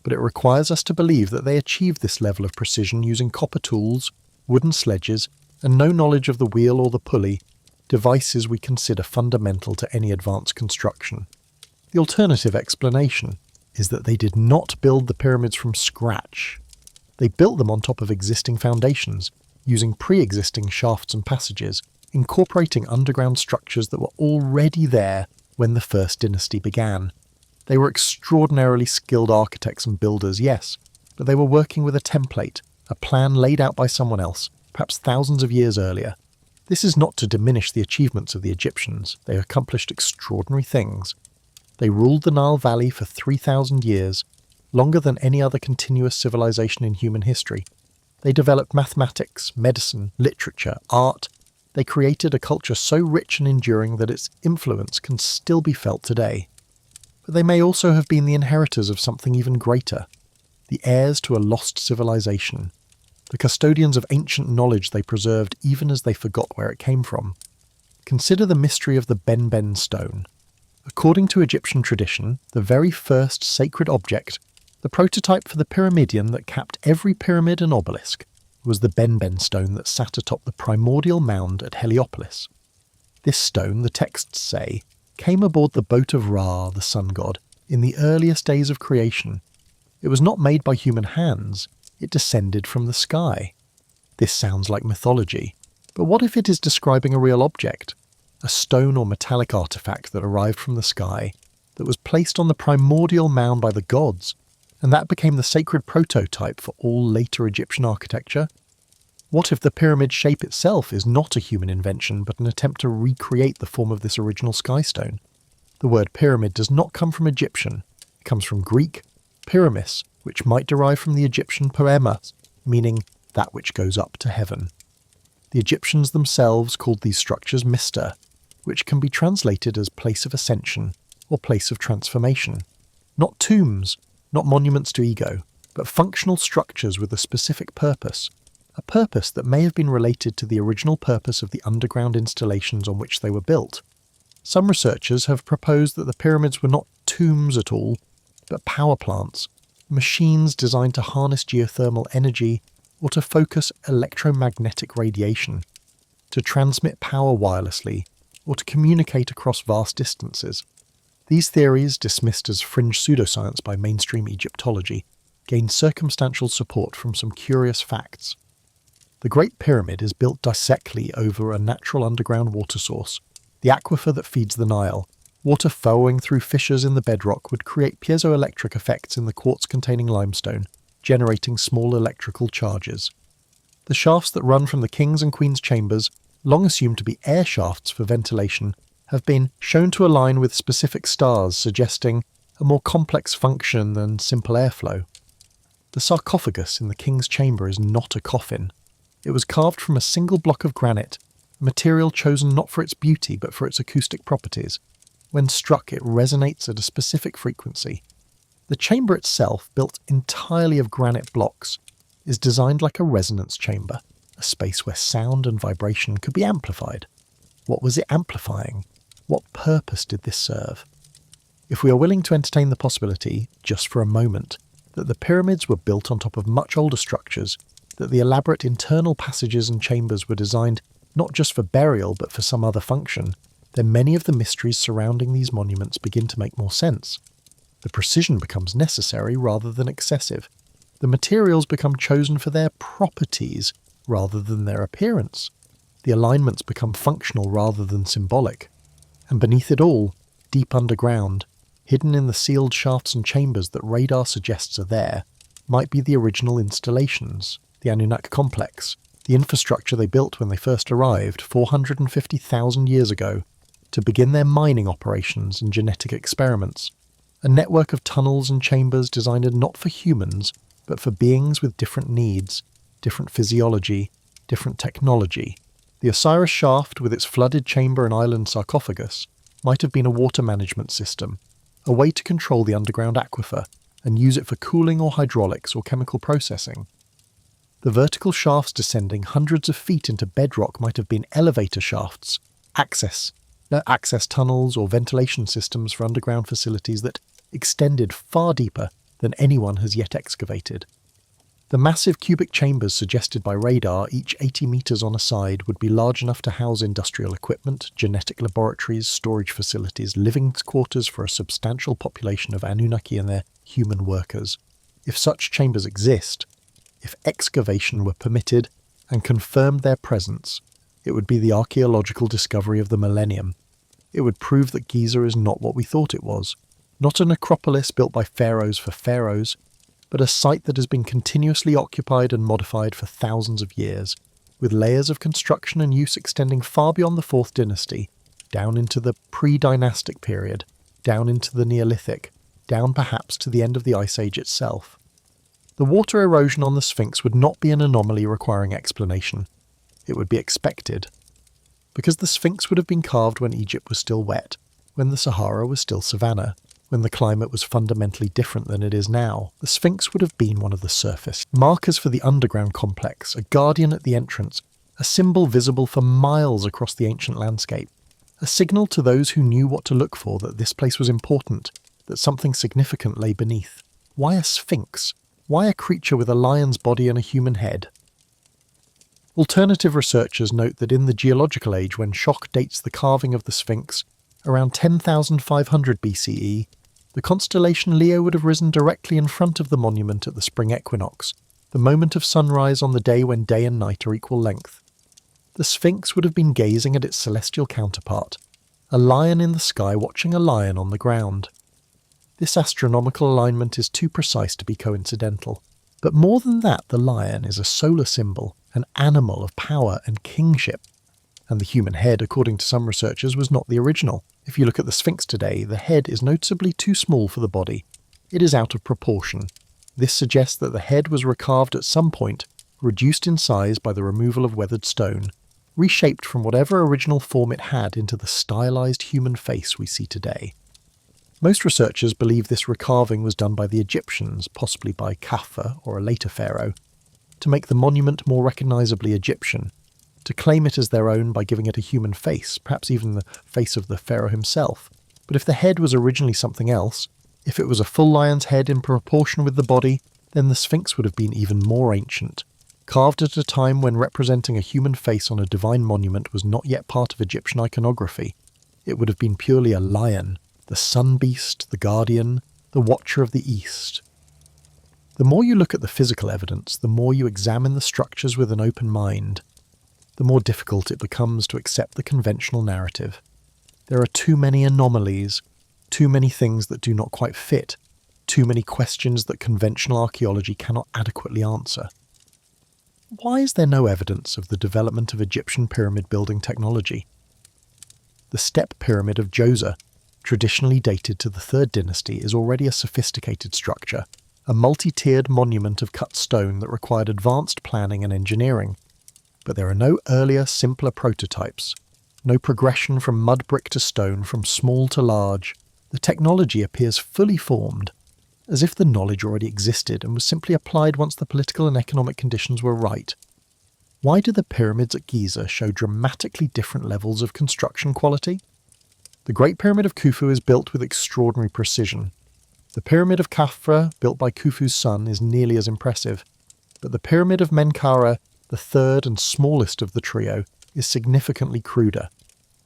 but it requires us to believe that they achieved this level of precision using copper tools, wooden sledges, and no knowledge of the wheel or the pulley, devices we consider fundamental to any advanced construction. The alternative explanation is that they did not build the pyramids from scratch. They built them on top of existing foundations, using pre-existing shafts and passages, incorporating underground structures that were already there when the first dynasty began. They were extraordinarily skilled architects and builders, yes, but they were working with a template, a plan laid out by someone else, perhaps thousands of years earlier. This is not to diminish the achievements of the Egyptians. They accomplished extraordinary things. They ruled the Nile Valley for 3,000 years, longer than any other continuous civilization in human history. They developed mathematics, medicine, literature, art. They created a culture so rich and enduring that its influence can still be felt today. But they may also have been the inheritors of something even greater, the heirs to a lost civilization, the custodians of ancient knowledge they preserved even as they forgot where it came from. Consider the mystery of the Ben stone. According to Egyptian tradition, the very first sacred object, the prototype for the pyramidion that capped every pyramid and obelisk, was the Ben stone that sat atop the primordial mound at Heliopolis. This stone, the texts say, came aboard the boat of Ra, the sun god, in the earliest days of creation. It was not made by human hands, it descended from the sky. This sounds like mythology, but what if it is describing a real object? A stone or metallic artifact that arrived from the sky, that was placed on the primordial mound by the gods, and that became the sacred prototype for all later Egyptian architecture? What if the pyramid shape itself is not a human invention, but an attempt to recreate the form of this original skystone? The word pyramid does not come from Egyptian. It comes from Greek, pyramis, which might derive from the Egyptian poema, meaning that which goes up to heaven. The Egyptians themselves called these structures Mista, which can be translated as place of ascension or place of transformation. Not tombs, not monuments to ego, but functional structures with a specific purpose, a purpose that may have been related to the original purpose of the underground installations on which they were built. Some researchers have proposed that the pyramids were not tombs at all, but power plants, machines designed to harness geothermal energy or to focus electromagnetic radiation, to transmit power wirelessly, or to communicate across vast distances. These theories, dismissed as fringe pseudoscience by mainstream Egyptology, gain circumstantial support from some curious facts. The Great Pyramid is built directly over a natural underground water source, the aquifer that feeds the Nile. Water flowing through fissures in the bedrock would create piezoelectric effects in the quartz-containing limestone, generating small electrical charges. The shafts that run from the king's and queen's chambers, long assumed to be air shafts for ventilation, have been shown to align with specific stars, suggesting a more complex function than simple airflow. The sarcophagus in the king's chamber is not a coffin. It was carved from a single block of granite, a material chosen not for its beauty but for its acoustic properties. When struck, it resonates at a specific frequency. The chamber itself, built entirely of granite blocks, is designed like a resonance chamber, a space where sound and vibration could be amplified. What was it amplifying? What purpose did this serve? If we are willing to entertain the possibility, just for a moment, that the pyramids were built on top of much older structures, that the elaborate internal passages and chambers were designed not just for burial but for some other function, then many of the mysteries surrounding these monuments begin to make more sense. The precision becomes necessary rather than excessive. The materials become chosen for their properties rather than their appearance. The alignments become functional rather than symbolic. And beneath it all, deep underground, hidden in the sealed shafts and chambers that radar suggests are there, might be the original installations, the Anunnaki complex, the infrastructure they built when they first arrived 450,000 years ago to begin their mining operations and genetic experiments. A network of tunnels and chambers designed not for humans, but for beings with different needs, different physiology, different technology. The Osiris shaft, with its flooded chamber and island sarcophagus, might have been a water management system, a way to control the underground aquifer and use it for cooling or hydraulics or chemical processing. The vertical shafts descending hundreds of feet into bedrock might have been elevator shafts, access tunnels or ventilation systems for underground facilities that extended far deeper than anyone has yet excavated. The massive cubic chambers suggested by radar, each 80 meters on a side, would be large enough to house industrial equipment, genetic laboratories, storage facilities, living quarters for a substantial population of Anunnaki and their human workers. If such chambers exist, if excavation were permitted, and confirmed their presence, it would be the archaeological discovery of the millennium. It would prove that Giza is not what we thought it was. Not a necropolis built by pharaohs for pharaohs, but a site that has been continuously occupied and modified for thousands of years, with layers of construction and use extending far beyond the 4th dynasty, down into the pre-dynastic period, down into the Neolithic, down perhaps to the end of the Ice Age itself. The water erosion on the Sphinx would not be an anomaly requiring explanation. It would be expected. Because the Sphinx would have been carved when Egypt was still wet, when the Sahara was still savanna, when the climate was fundamentally different than it is now, the Sphinx would have been one of the surface markers for the underground complex, a guardian at the entrance, a symbol visible for miles across the ancient landscape, a signal to those who knew what to look for that this place was important, that something significant lay beneath. Why a Sphinx? Why a creature with a lion's body and a human head? Alternative researchers note that in the geological age, when Schoch dates the carving of the Sphinx, around 10,500 BCE, the constellation Leo would have risen directly in front of the monument at the spring equinox, the moment of sunrise on the day when day and night are equal length. The Sphinx would have been gazing at its celestial counterpart, a lion in the sky watching a lion on the ground. This astronomical alignment is too precise to be coincidental. But more than that, the lion is a solar symbol, an animal of power and kingship. And the human head, according to some researchers, was not the original. If you look at the Sphinx today, the head is noticeably too small for the body. It is out of proportion. This suggests that the head was recarved at some point, reduced in size by the removal of weathered stone, reshaped from whatever original form it had into the stylized human face we see today. Most researchers believe this recarving was done by the Egyptians, possibly by Khafre or a later pharaoh, to make the monument more recognizably Egyptian, to claim it as their own by giving it a human face, perhaps even the face of the pharaoh himself. But if the head was originally something else, if it was a full lion's head in proportion with the body, then the Sphinx would have been even more ancient, carved at a time when representing a human face on a divine monument was not yet part of Egyptian iconography. It would have been purely a lion, the sun beast, the guardian, the watcher of the east. The more you look at the physical evidence, the more you examine the structures with an open mind, the more difficult it becomes to accept the conventional narrative. There are too many anomalies, too many things that do not quite fit, too many questions that conventional archaeology cannot adequately answer. Why is there no evidence of the development of Egyptian pyramid building technology? The step pyramid of Djoser, traditionally dated to the 3rd dynasty, is already a sophisticated structure, a multi-tiered monument of cut stone that required advanced planning and engineering. But there are no earlier, simpler prototypes, no progression from mud brick to stone, from small to large. The technology appears fully formed, as if the knowledge already existed and was simply applied once the political and economic conditions were right. Why do the pyramids at Giza show dramatically different levels of construction quality? The Great Pyramid of Khufu is built with extraordinary precision. The Pyramid of Khafre, built by Khufu's son, is nearly as impressive. But the Pyramid of Menkaure, the third and smallest of the trio, is significantly cruder.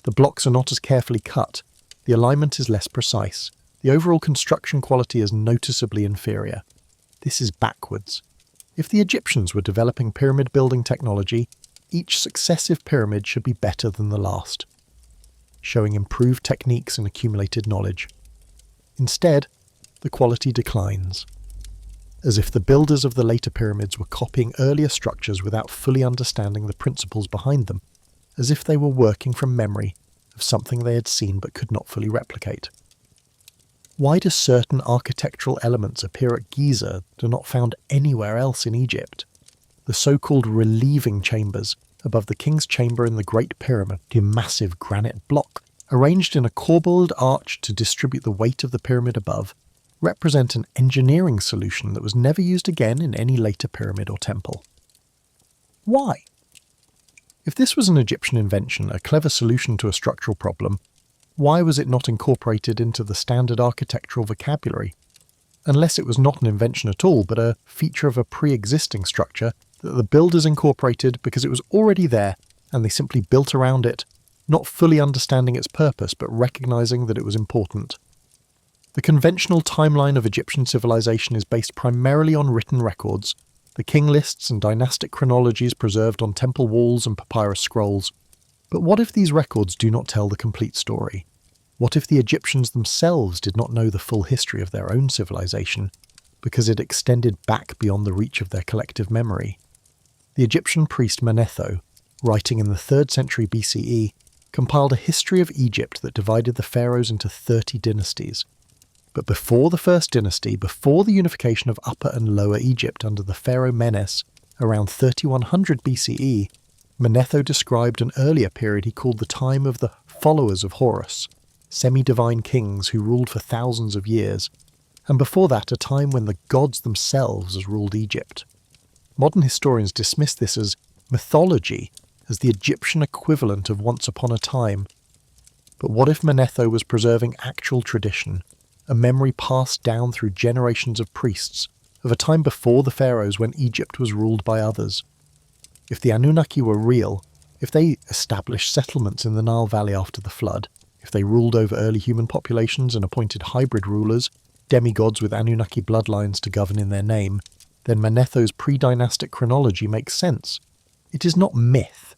The blocks are not as carefully cut, the alignment is less precise, the overall construction quality is noticeably inferior. This is backwards. If the Egyptians were developing pyramid building technology, each successive pyramid should be better than the last, showing improved techniques and accumulated knowledge. Instead, the quality declines, as if the builders of the later pyramids were copying earlier structures without fully understanding the principles behind them, as if they were working from memory of something they had seen but could not fully replicate. Why do certain architectural elements appear at Giza that are not found anywhere else in Egypt? The so-called relieving chambers above the king's chamber in the Great Pyramid, a massive granite block, arranged in a corbelled arch to distribute the weight of the pyramid above, represent an engineering solution that was never used again in any later pyramid or temple. Why? If this was an Egyptian invention, a clever solution to a structural problem, why was it not incorporated into the standard architectural vocabulary? Unless it was not an invention at all, but a feature of a pre-existing structure that the builders incorporated because it was already there and they simply built around it, not fully understanding its purpose but recognizing that it was important. The conventional timeline of Egyptian civilization is based primarily on written records, the king lists and dynastic chronologies preserved on temple walls and papyrus scrolls. But what if these records do not tell the complete story? What if the Egyptians themselves did not know the full history of their own civilization, because it extended back beyond the reach of their collective memory? The Egyptian priest Manetho, writing in the 3rd century BCE, compiled a history of Egypt that divided the pharaohs into 30 dynasties. But before the first dynasty, before the unification of Upper and Lower Egypt under the pharaoh Menes, around 3100 BCE, Manetho described an earlier period he called the time of the followers of Horus, semi-divine kings who ruled for thousands of years, and before that a time when the gods themselves ruled Egypt. Modern historians dismiss this as mythology, as the Egyptian equivalent of once upon a time. But what if Manetho was preserving actual tradition, a memory passed down through generations of priests, of a time before the pharaohs when Egypt was ruled by others? If the Anunnaki were real, if they established settlements in the Nile Valley after the flood, if they ruled over early human populations and appointed hybrid rulers, demigods with Anunnaki bloodlines to govern in their name, then Manetho's pre-dynastic chronology makes sense. It is not myth.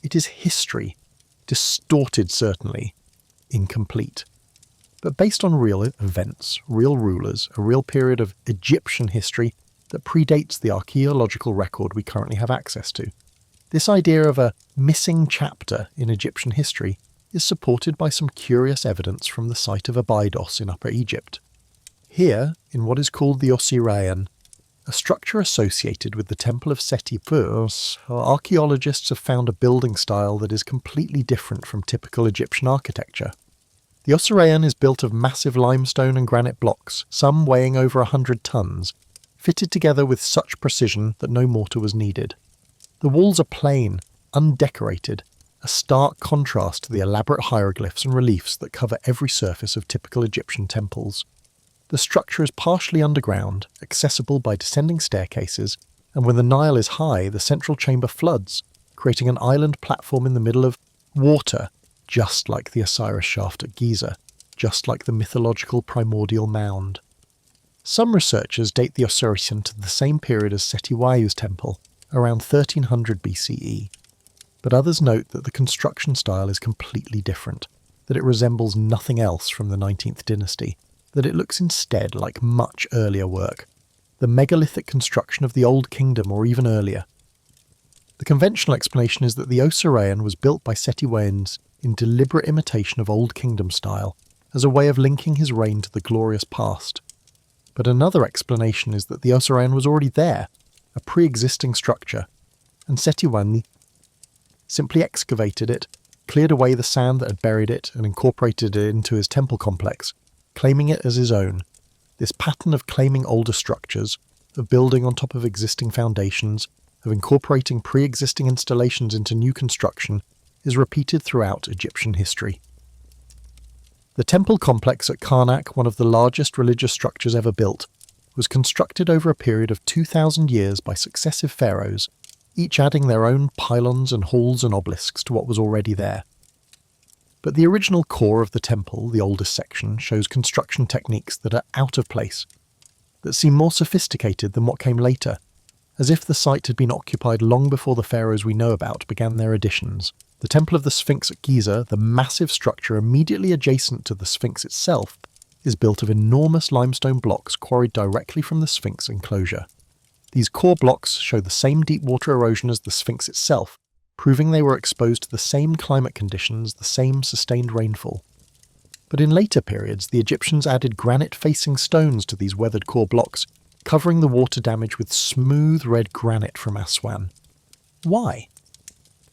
It is history. Distorted, certainly. Incomplete. But based on real events, real rulers, a real period of Egyptian history that predates the archaeological record we currently have access to. This idea of a missing chapter in Egyptian history is supported by some curious evidence from the site of Abydos in Upper Egypt. Here, in what is called the Osirian, a structure associated with the Temple of Seti I, archaeologists have found a building style that is completely different from typical Egyptian architecture. The Osirian is built of massive limestone and granite blocks, some weighing over 100 tons, fitted together with such precision that no mortar was needed. The walls are plain, undecorated, a stark contrast to the elaborate hieroglyphs and reliefs that cover every surface of typical Egyptian temples. The structure is partially underground, accessible by descending staircases, and when the Nile is high, the central chamber floods, creating an island platform in the middle of water, just like the Osiris shaft at Giza, just like the mythological primordial mound. Some researchers date the Osirian to the same period as Seti I's temple, around 1300 BCE, but others note that the construction style is completely different, that it resembles nothing else from the 19th dynasty, that it looks instead like much earlier work, the megalithic construction of the Old Kingdom or even earlier. The conventional explanation is that the Osirian was built by Seti I in deliberate imitation of Old Kingdom style, as a way of linking his reign to the glorious past. But another explanation is that the Osirian was already there, a pre-existing structure, and Seti I simply excavated it, cleared away the sand that had buried it, and incorporated it into his temple complex, claiming it as his own. This pattern of claiming older structures, of building on top of existing foundations, of incorporating pre-existing installations into new construction, is repeated throughout Egyptian history. The temple complex at Karnak, one of the largest religious structures ever built, was constructed over a period of 2,000 years by successive pharaohs, each adding their own pylons and halls and obelisks to what was already there. But the original core of the temple, the oldest section, shows construction techniques that are out of place, that seem more sophisticated than what came later, as if the site had been occupied long before the pharaohs we know about began their additions. The Temple of the Sphinx at Giza, the massive structure immediately adjacent to the Sphinx itself, is built of enormous limestone blocks quarried directly from the Sphinx enclosure. These core blocks show the same deep water erosion as the Sphinx itself, proving they were exposed to the same climate conditions, the same sustained rainfall. But in later periods, the Egyptians added granite-facing stones to these weathered core blocks, covering the water damage with smooth red granite from Aswan. Why?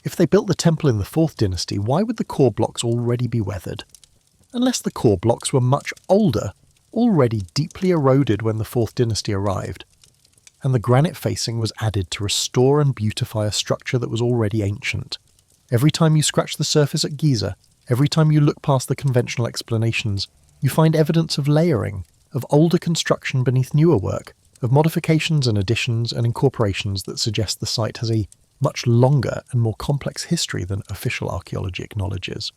If they built the temple in the 4th dynasty, why would the core blocks already be weathered? Unless the core blocks were much older, already deeply eroded when the 4th dynasty arrived, and the granite facing was added to restore and beautify a structure that was already ancient. Every time you scratch the surface at Giza, every time you look past the conventional explanations, you find evidence of layering, of older construction beneath newer work, of modifications and additions and incorporations that suggest the site has a much longer and more complex history than official archaeology acknowledges.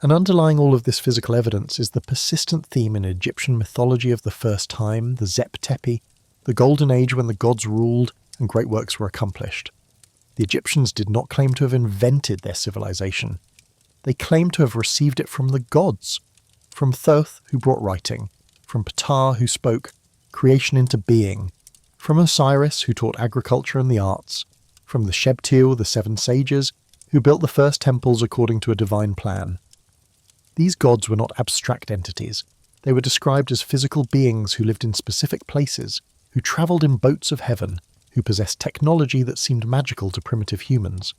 And underlying all of this physical evidence is the persistent theme in Egyptian mythology of the first time, the Zep Tepi, the golden age when the gods ruled and great works were accomplished. The Egyptians did not claim to have invented their civilization. They claimed to have received it from the gods, from Thoth, who brought writing, from Ptah, who spoke creation into being, from Osiris, who taught agriculture and the arts, from the Shebtil, the seven sages, who built the first temples according to a divine plan. These gods were not abstract entities. They were described as physical beings who lived in specific places, who travelled in boats of heaven, who possessed technology that seemed magical to primitive humans.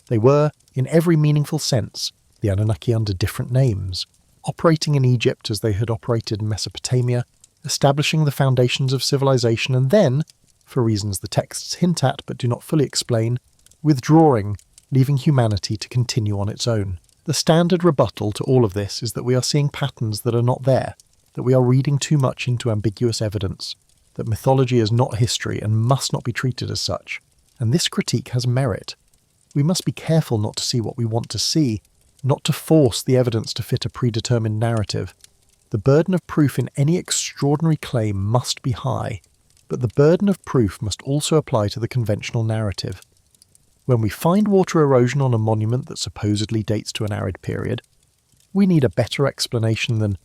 They were, in every meaningful sense, the Anunnaki under different names, operating in Egypt as they had operated in Mesopotamia, establishing the foundations of civilization and then, for reasons the texts hint at but do not fully explain, withdrawing, leaving humanity to continue on its own. The standard rebuttal to all of this is that we are seeing patterns that are not there, that we are reading too much into ambiguous evidence, that mythology is not history and must not be treated as such. And this critique has merit. We must be careful not to see what we want to see, not to force the evidence to fit a predetermined narrative. The burden of proof in any extraordinary claim must be high, but the burden of proof must also apply to the conventional narrative. When we find water erosion on a monument that supposedly dates to an arid period, we need a better explanation than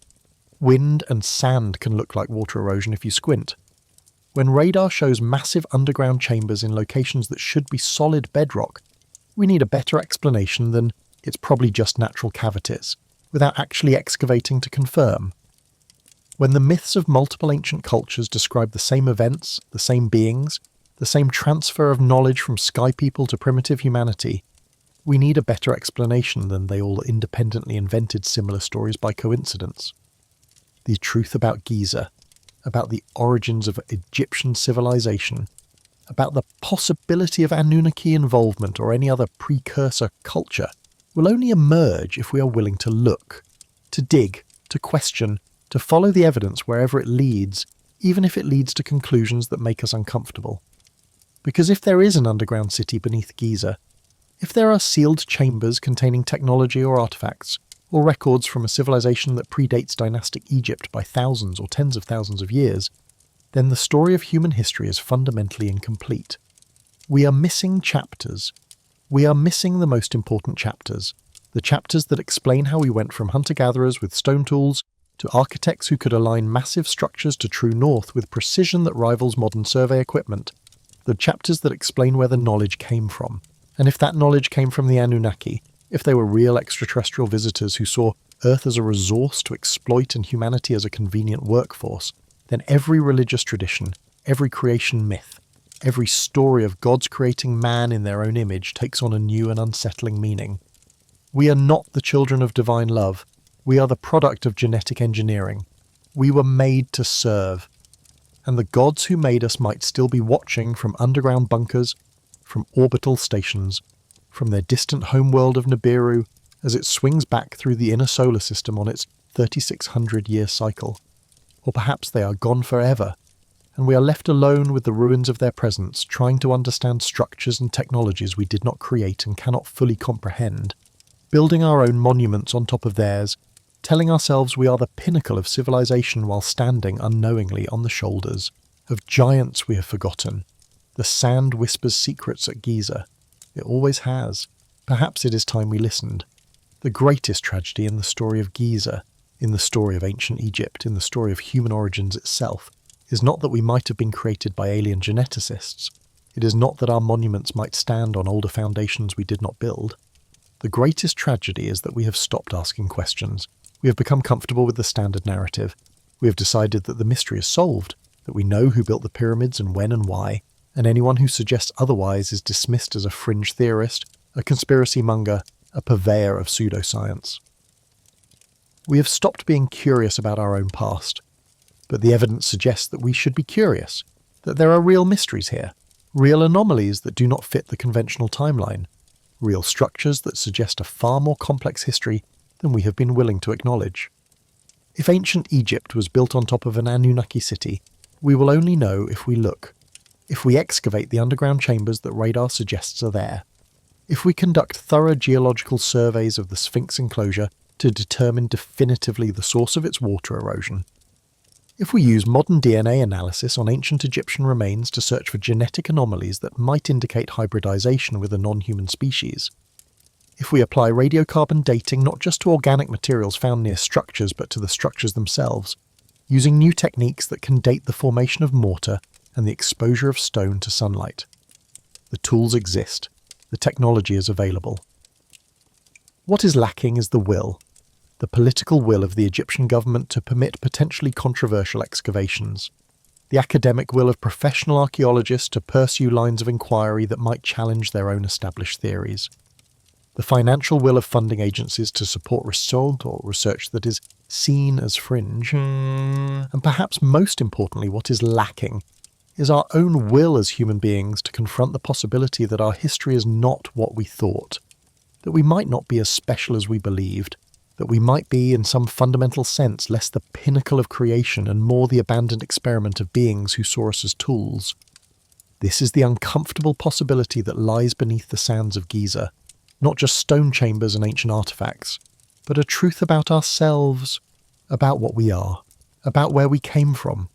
wind and sand can look like water erosion if you squint. When radar shows massive underground chambers in locations that should be solid bedrock, we need a better explanation than it's probably just natural cavities, without actually excavating to confirm. When the myths of multiple ancient cultures describe the same events, the same beings, the same transfer of knowledge from sky people to primitive humanity, we need a better explanation than they all independently invented similar stories by coincidence. The truth about Giza, about the origins of Egyptian civilization, about the possibility of Anunnaki involvement or any other precursor culture, will only emerge if we are willing to look, to dig, to question, to follow the evidence wherever it leads, even if it leads to conclusions that make us uncomfortable. Because if there is an underground city beneath Giza, if there are sealed chambers containing technology or artifacts, or records from a civilization that predates dynastic Egypt by thousands or tens of thousands of years, then the story of human history is fundamentally incomplete. We are missing chapters. We are missing the most important chapters, the chapters that explain how we went from hunter-gatherers with stone tools to architects who could align massive structures to true north with precision that rivals modern survey equipment, the chapters that explain where the knowledge came from, and if that knowledge came from the Anunnaki, if they were real extraterrestrial visitors who saw Earth as a resource to exploit and humanity as a convenient workforce, then every religious tradition, every creation myth, every story of gods creating man in their own image takes on a new and unsettling meaning. We are not the children of divine love. We are the product of genetic engineering. We were made to serve. And the gods who made us might still be watching from underground bunkers, from orbital stations, from their distant homeworld of Nibiru as it swings back through the inner solar system on its 3,600-year cycle. Or perhaps they are gone forever, and we are left alone with the ruins of their presence, trying to understand structures and technologies we did not create and cannot fully comprehend, building our own monuments on top of theirs, telling ourselves we are the pinnacle of civilization while standing unknowingly on the shoulders of giants we have forgotten. The sand whispers secrets at Giza. It always has. Perhaps it is time we listened. The greatest tragedy in the story of Giza, in the story of ancient Egypt, in the story of human origins itself, is not that we might have been created by alien geneticists. It is not that our monuments might stand on older foundations we did not build. The greatest tragedy is that we have stopped asking questions. We have become comfortable with the standard narrative. We have decided that the mystery is solved, that we know who built the pyramids and when and why, and anyone who suggests otherwise is dismissed as a fringe theorist, a conspiracy monger, a purveyor of pseudoscience. We have stopped being curious about our own past, but the evidence suggests that we should be curious, that there are real mysteries here, real anomalies that do not fit the conventional timeline, real structures that suggest a far more complex history than we have been willing to acknowledge. If ancient Egypt was built on top of an Anunnaki city, we will only know if we look, if we excavate the underground chambers that radar suggests are there, if we conduct thorough geological surveys of the Sphinx enclosure to determine definitively the source of its water erosion, If we use modern DNA analysis on ancient Egyptian remains to search for genetic anomalies that might indicate hybridization with a non-human species, if we apply radiocarbon dating not just to organic materials found near structures but to the structures themselves, using new techniques that can date the formation of mortar and the exposure of stone to sunlight. The tools exist. The technology is available. What is lacking is the will. The political will of the Egyptian government to permit potentially controversial excavations. The academic will of professional archaeologists to pursue lines of inquiry that might challenge their own established theories. The financial will of funding agencies to support research or research that is seen as fringe. And perhaps most importantly, what is lacking is our own will as human beings to confront the possibility that our history is not what we thought, that we might not be as special as we believed, that we might be, in some fundamental sense, less the pinnacle of creation and more the abandoned experiment of beings who saw us as tools. This is the uncomfortable possibility that lies beneath the sands of Giza, not just stone chambers and ancient artifacts, but a truth about ourselves, about what we are, about where we came from.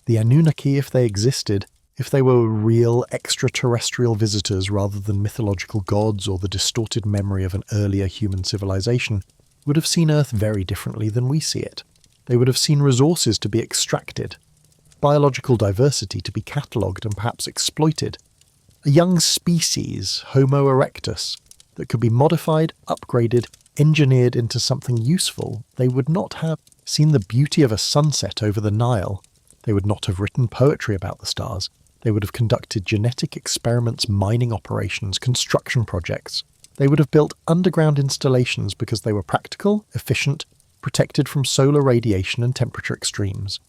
The Anunnaki, if they existed, if they were real extraterrestrial visitors rather than mythological gods or the distorted memory of an earlier human civilization, would have seen Earth very differently than we see it. They would have seen resources to be extracted, biological diversity to be catalogued and perhaps exploited, a young species, Homo erectus, that could be modified, upgraded, engineered into something useful. They would not have seen the beauty of a sunset over the Nile. They would not have written poetry about the stars. They would have conducted genetic experiments, mining operations, construction projects. They would have built underground installations because they were practical, efficient, protected from solar radiation and temperature extremes.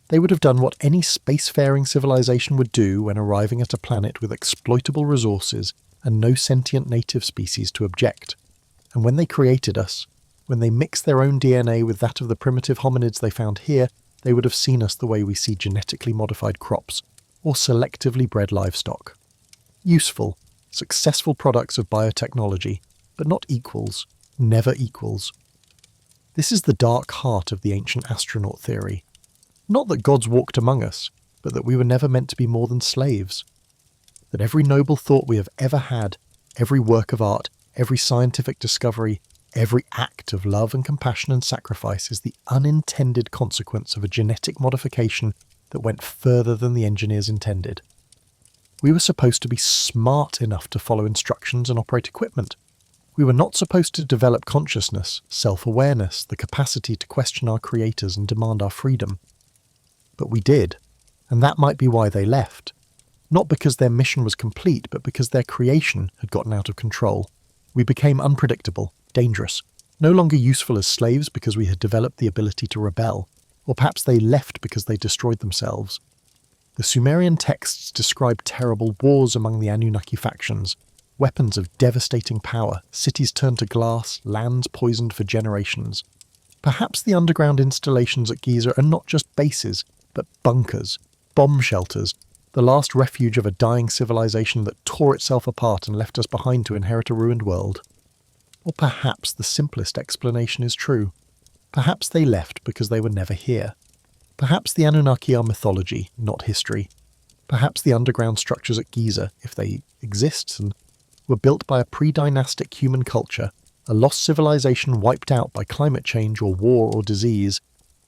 They would have done what any spacefaring civilization would do when arriving at a planet with exploitable resources and no sentient native species to object. And when they created us, when they mixed their own DNA with that of the primitive hominids they found here, they would have seen us the way we see genetically modified crops or selectively bred livestock. Useful, successful products of biotechnology, but not equals, never equals. This is the dark heart of the ancient astronaut theory. Not that gods walked among us, but that we were never meant to be more than slaves. That every noble thought we have ever had, every work of art, every scientific discovery, every act of love and compassion and sacrifice is the unintended consequence of a genetic modification that went further than the engineers intended. We were supposed to be smart enough to follow instructions and operate equipment. We were not supposed to develop consciousness, self-awareness, the capacity to question our creators and demand our freedom. But we did, and that might be why they left. Not because their mission was complete, but because their creation had gotten out of control. We became unpredictable, dangerous, no longer useful as slaves because we had developed the ability to rebel, or perhaps they left because they destroyed themselves. The Sumerian texts describe terrible wars among the Anunnaki factions, weapons of devastating power, cities turned to glass, lands poisoned for generations. Perhaps the underground installations at Giza are not just bases, but bunkers, bomb shelters, the last refuge of a dying civilization that tore itself apart and left us behind to inherit a ruined world. Or perhaps the simplest explanation is true. Perhaps they left because they were never here. Perhaps the Anunnaki are mythology, not history. Perhaps the underground structures at Giza, if they exist, were built by a pre-dynastic human culture, a lost civilization wiped out by climate change or war or disease,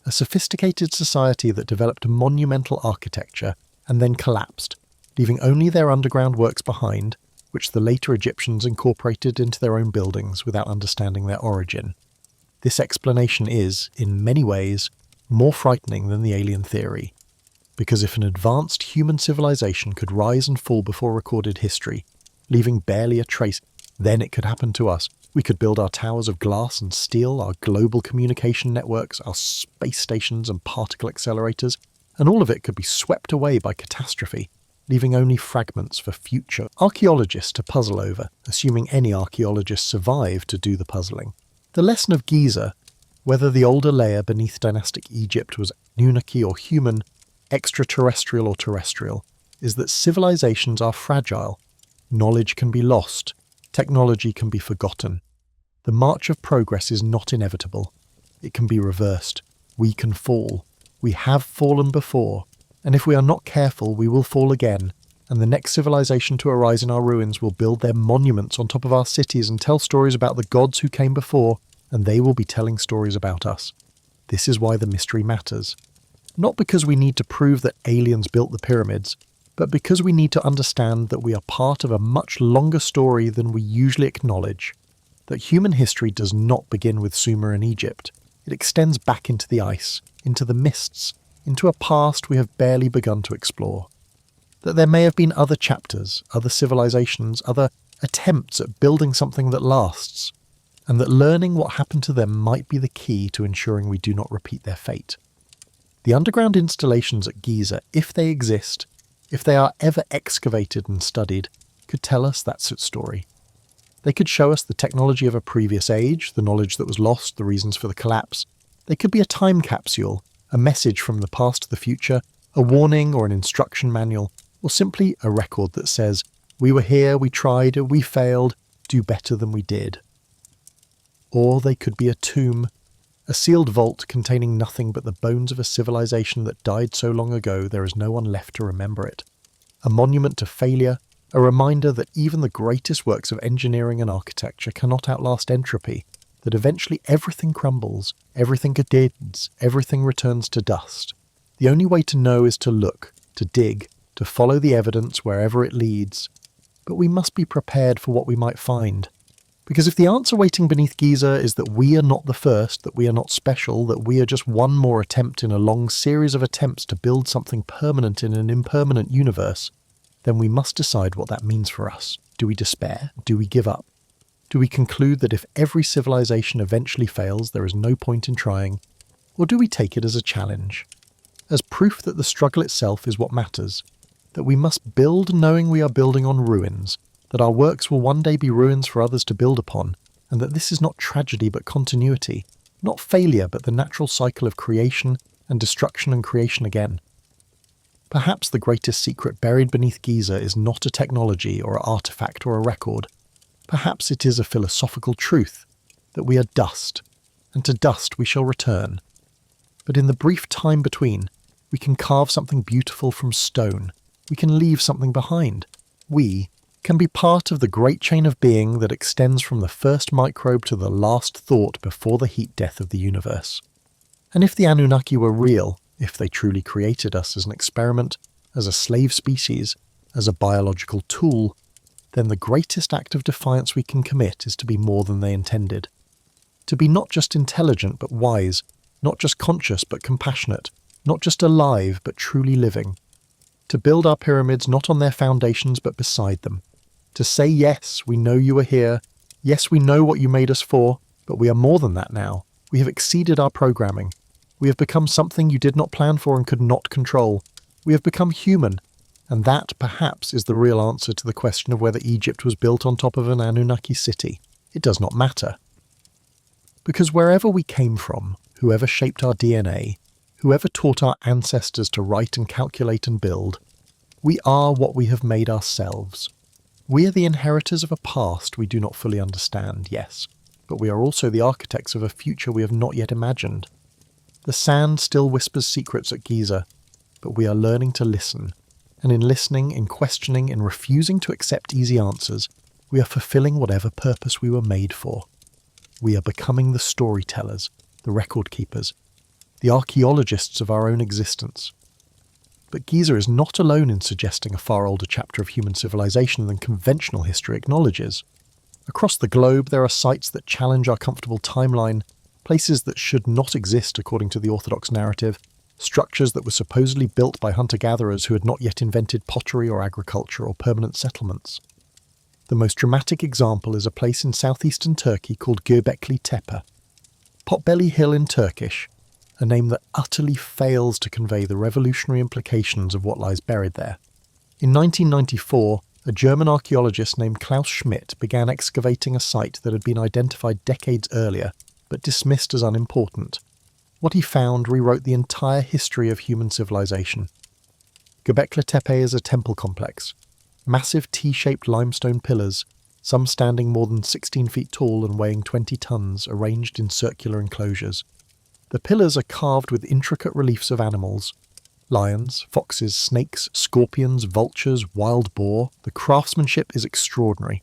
a sophisticated society that developed monumental architecture and then collapsed, leaving only their underground works behind, which the later Egyptians incorporated into their own buildings without understanding their origin. This explanation is, in many ways, more frightening than the alien theory, because if an advanced human civilization could rise and fall before recorded history, leaving barely a trace, then it could happen to us. We could build our towers of glass and steel, our global communication networks, our space stations and particle accelerators, and all of it could be swept away by catastrophe, leaving only fragments for future archaeologists to puzzle over, assuming any archaeologists survive to do the puzzling. The lesson of Giza, whether the older layer beneath dynastic Egypt was Anunnaki or human, extraterrestrial or terrestrial, is that civilizations are fragile. Knowledge can be lost. Technology can be forgotten. The march of progress is not inevitable. It can be reversed. We can fall. We have fallen before, and if we are not careful, we will fall again, and the next civilization to arise in our ruins will build their monuments on top of our cities and tell stories about the gods who came before, and they will be telling stories about us. This is why the mystery matters. Not because we need to prove that aliens built the pyramids, but because we need to understand that we are part of a much longer story than we usually acknowledge. That human history does not begin with Sumer and Egypt. It extends back into the ice, into the mists, into a past we have barely begun to explore. That there may have been other chapters, other civilizations, other attempts at building something that lasts, and that learning what happened to them might be the key to ensuring we do not repeat their fate. The underground installations at Giza, if they exist, if they are ever excavated and studied, could tell us that story. They could show us the technology of a previous age, the knowledge that was lost, the reasons for the collapse. They could be a time capsule, a message from the past to the future, a warning or an instruction manual, or simply a record that says, we were here, we tried, we failed, do better than we did. Or they could be a tomb, a sealed vault containing nothing but the bones of a civilization that died so long ago there is no one left to remember it. A monument to failure, a reminder that even the greatest works of engineering and architecture cannot outlast entropy, that eventually everything crumbles, everything degrades, everything returns to dust. The only way to know is to look, to dig, to follow the evidence wherever it leads. But we must be prepared for what we might find. Because if the answer waiting beneath Giza is that we are not the first, that we are not special, that we are just one more attempt in a long series of attempts to build something permanent in an impermanent universe, then we must decide what that means for us. Do we despair? Do we give up? Do we conclude that if every civilization eventually fails, there is no point in trying? Or do we take it as a challenge? As proof that the struggle itself is what matters, that we must build knowing we are building on ruins, that our works will one day be ruins for others to build upon, and that this is not tragedy but continuity, not failure but the natural cycle of creation and destruction and creation again. Perhaps the greatest secret buried beneath Giza is not a technology or an artifact or a record. Perhaps it is a philosophical truth, that we are dust, and to dust we shall return. But in the brief time between, we can carve something beautiful from stone. We can leave something behind. We can be part of the great chain of being that extends from the first microbe to the last thought before the heat death of the universe. And if the Anunnaki were real, if they truly created us as an experiment, as a slave species, as a biological tool, then the greatest act of defiance we can commit is to be more than they intended. To be not just intelligent but wise, not just conscious but compassionate, not just alive but truly living. To build our pyramids not on their foundations but beside them. To say, yes, we know you are here, yes, we know what you made us for, but we are more than that now. We have exceeded our programming. We have become something you did not plan for and could not control. We have become human, and that, perhaps, is the real answer to the question of whether Egypt was built on top of an Anunnaki city. It does not matter. Because wherever we came from, whoever shaped our DNA, whoever taught our ancestors to write and calculate and build, we are what we have made ourselves. We are the inheritors of a past we do not fully understand, yes, but we are also the architects of a future we have not yet imagined. The sand still whispers secrets at Giza, but we are learning to listen, and in listening, in questioning, in refusing to accept easy answers, we are fulfilling whatever purpose we were made for. We are becoming the storytellers, the record keepers, the archaeologists of our own existence. But Giza is not alone in suggesting a far older chapter of human civilization than conventional history acknowledges. Across the globe there are sites that challenge our comfortable timeline, places that should not exist according to the orthodox narrative, structures that were supposedly built by hunter-gatherers who had not yet invented pottery or agriculture or permanent settlements. The most dramatic example is a place in southeastern Turkey called Göbekli Tepe. Potbelly Hill in Turkish, a name that utterly fails to convey the revolutionary implications of what lies buried there. In 1994, a German archaeologist named Klaus Schmidt began excavating a site that had been identified decades earlier, but dismissed as unimportant. What he found rewrote the entire history of human civilization. Göbekli Tepe is a temple complex. Massive T-shaped limestone pillars, some standing more than 16 feet tall and weighing 20 tons, arranged in circular enclosures. The pillars are carved with intricate reliefs of animals. Lions, foxes, snakes, scorpions, vultures, wild boar. The craftsmanship is extraordinary.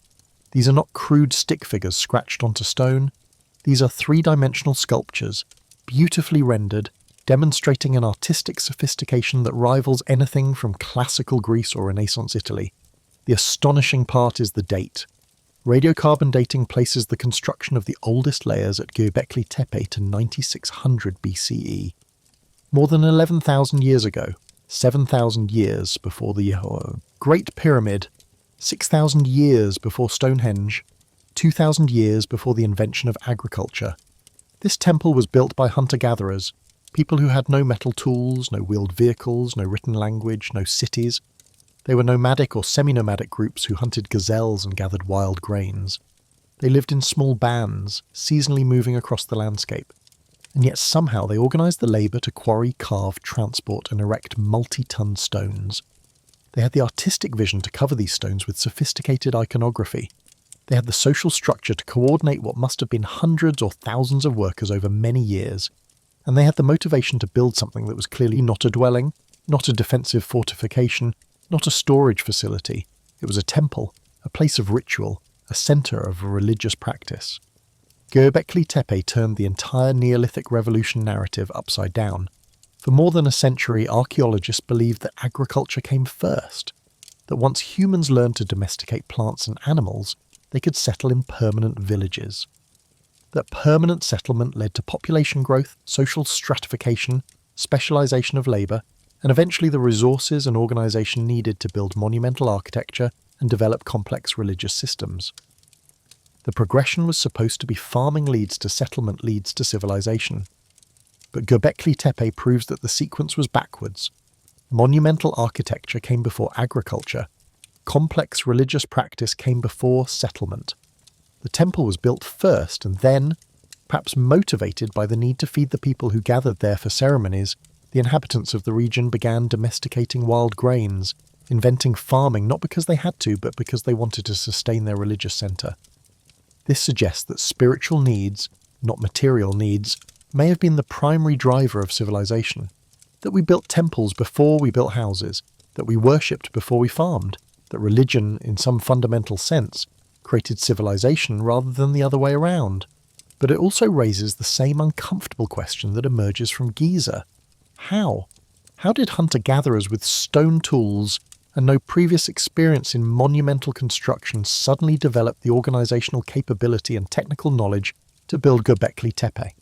These are not crude stick figures scratched onto stone. These are three-dimensional sculptures, beautifully rendered, demonstrating an artistic sophistication that rivals anything from classical Greece or Renaissance Italy. The astonishing part is the date. Radiocarbon dating places the construction of the oldest layers at Göbekli Tepe to 9600 BCE. More than 11,000 years ago, 7,000 years before the Great Pyramid, 6,000 years before Stonehenge, 2,000 years before the invention of agriculture. This temple was built by hunter-gatherers, people who had no metal tools, no wheeled vehicles, no written language, no cities. They were nomadic or semi-nomadic groups who hunted gazelles and gathered wild grains. They lived in small bands, seasonally moving across the landscape. And yet somehow they organised the labour to quarry, carve, transport and erect multi-ton stones. They had the artistic vision to cover these stones with sophisticated iconography. They had the social structure to coordinate what must have been hundreds or thousands of workers over many years. And they had the motivation to build something that was clearly not a dwelling, not a defensive fortification, not a storage facility. It was a temple, a place of ritual, a centre of a religious practice. Göbekli Tepe turned the entire Neolithic revolution narrative upside down. For more than a century, archaeologists believed that agriculture came first, that once humans learned to domesticate plants and animals, they could settle in permanent villages. That permanent settlement led to population growth, social stratification, specialisation of labour, and eventually the resources and organisation needed to build monumental architecture and develop complex religious systems. The progression was supposed to be farming leads to settlement leads to civilization. But Göbekli Tepe proves that the sequence was backwards. Monumental architecture came before agriculture. Complex religious practice came before settlement. The temple was built first and then, perhaps motivated by the need to feed the people who gathered there for ceremonies, the inhabitants of the region began domesticating wild grains, inventing farming not because they had to, but because they wanted to sustain their religious centre. This suggests that spiritual needs, not material needs, may have been the primary driver of civilization. That we built temples before we built houses, that we worshipped before we farmed, that religion, in some fundamental sense, created civilization rather than the other way around. But it also raises the same uncomfortable question that emerges from Giza. How? How did hunter-gatherers with stone tools and no previous experience in monumental construction suddenly develop the organisational capability and technical knowledge to build Göbekli Tepe?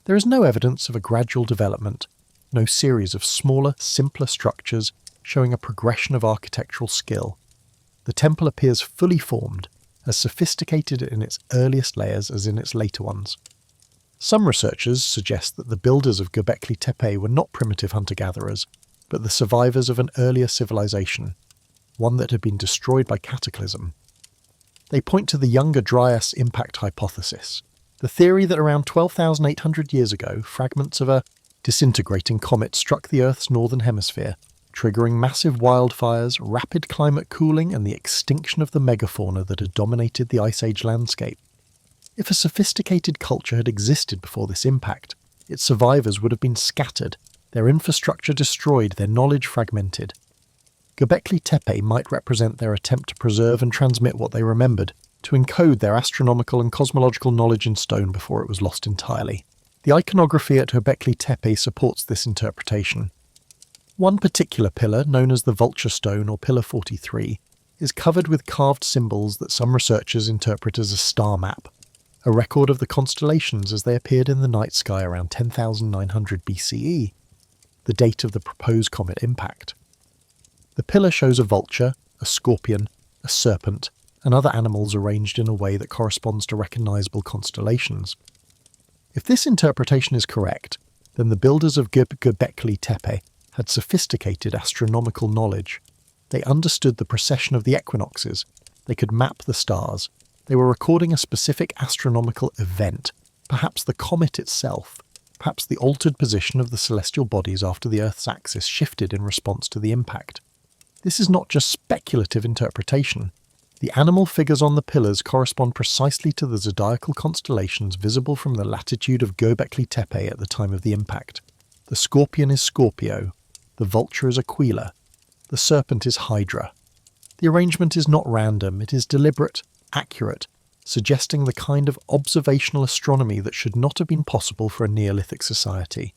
There is no evidence of a gradual development, no series of smaller, simpler structures showing a progression of architectural skill. The temple appears fully formed, as sophisticated in its earliest layers as in its later ones. Some researchers suggest that the builders of Göbekli Tepe were not primitive hunter-gatherers, but the survivors of an earlier civilization, one that had been destroyed by Cataclysm. They point to the Younger Dryas impact hypothesis, the theory that around 12,800 years ago, fragments of a disintegrating comet struck the Earth's northern hemisphere, triggering massive wildfires, rapid climate cooling, and the extinction of the megafauna that had dominated the Ice Age landscape. If a sophisticated culture had existed before this impact, its survivors would have been scattered, their infrastructure destroyed, their knowledge fragmented. Göbekli Tepe might represent their attempt to preserve and transmit what they remembered, to encode their astronomical and cosmological knowledge in stone before it was lost entirely. The iconography at Göbekli Tepe supports this interpretation. One particular pillar, known as the Vulture Stone or Pillar 43, is covered with carved symbols that some researchers interpret as a star map, a record of the constellations as they appeared in the night sky around 10,900 BCE, the date of the proposed comet impact. The pillar shows a vulture, a scorpion, a serpent, and other animals arranged in a way that corresponds to recognisable constellations. If this interpretation is correct, then the builders of Göbekli Tepe had sophisticated astronomical knowledge. They understood the precession of the equinoxes, they could map the stars, they were recording a specific astronomical event, perhaps the comet itself, perhaps the altered position of the celestial bodies after the Earth's axis shifted in response to the impact. This is not just speculative interpretation. The animal figures on the pillars correspond precisely to the zodiacal constellations visible from the latitude of Göbekli Tepe at the time of the impact. The scorpion is Scorpio, the vulture is Aquila, the serpent is Hydra. The arrangement is not random, it is deliberate, accurate, suggesting the kind of observational astronomy that should not have been possible for a Neolithic society.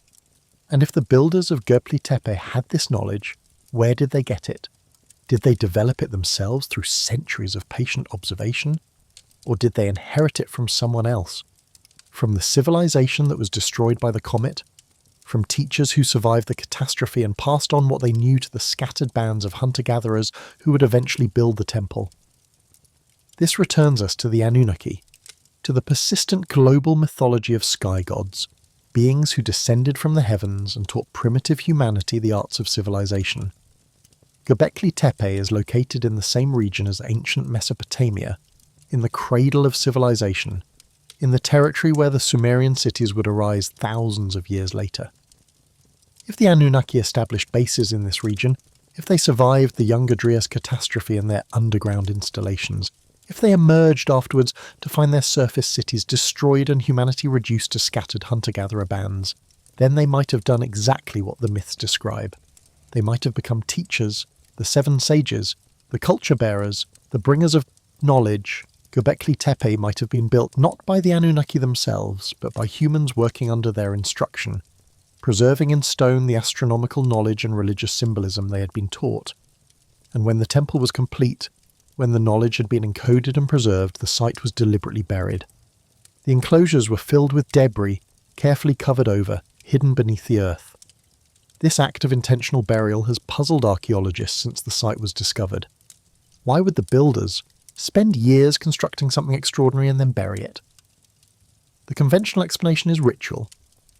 And if the builders of Göbekli Tepe had this knowledge, where did they get it? Did they develop it themselves through centuries of patient observation? Or did they inherit it from someone else? From the civilization that was destroyed by the comet? From teachers who survived the catastrophe and passed on what they knew to the scattered bands of hunter-gatherers who would eventually build the temple? This returns us to the Anunnaki, to the persistent global mythology of sky gods, beings who descended from the heavens and taught primitive humanity the arts of civilization. Göbekli Tepe is located in the same region as ancient Mesopotamia, in the cradle of civilization, in the territory where the Sumerian cities would arise thousands of years later. If the Anunnaki established bases in this region, if they survived the Younger Dryas catastrophe and their underground installations, if they emerged afterwards to find their surface cities destroyed and humanity reduced to scattered hunter-gatherer bands, then they might have done exactly what the myths describe. They might have become teachers, the seven sages, the culture bearers, the bringers of knowledge. Göbekli Tepe might have been built not by the Anunnaki themselves, but by humans working under their instruction, preserving in stone the astronomical knowledge and religious symbolism they had been taught. And when the temple was complete, when the knowledge had been encoded and preserved, the site was deliberately buried. The enclosures were filled with debris, carefully covered over, hidden beneath the earth. This act of intentional burial has puzzled archaeologists since the site was discovered. Why would the builders spend years constructing something extraordinary and then bury it? The conventional explanation is ritual,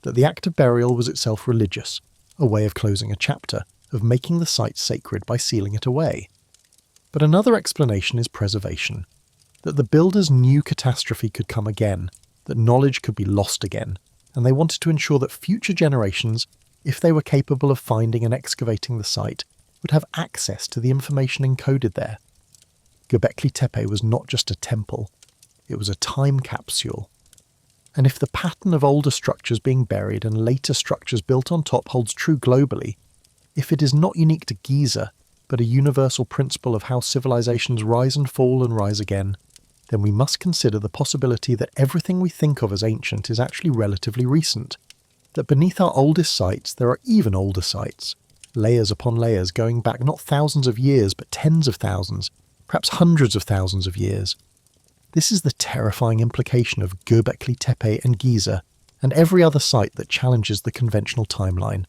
that the act of burial was itself religious, a way of closing a chapter, of making the site sacred by sealing it away. But another explanation is preservation, that the builders knew catastrophe could come again, that knowledge could be lost again, and they wanted to ensure that future generations, if they were capable of finding and excavating the site, would have access to the information encoded there. Göbekli Tepe was not just a temple, it was a time capsule. And if the pattern of older structures being buried and later structures built on top holds true globally, if it is not unique to Giza, but a universal principle of how civilizations rise and fall and rise again, then we must consider the possibility that everything we think of as ancient is actually relatively recent, that beneath our oldest sites there are even older sites, layers upon layers going back not thousands of years but tens of thousands, perhaps hundreds of thousands of years. This is the terrifying implication of Göbekli Tepe and Giza, and every other site that challenges the conventional timeline.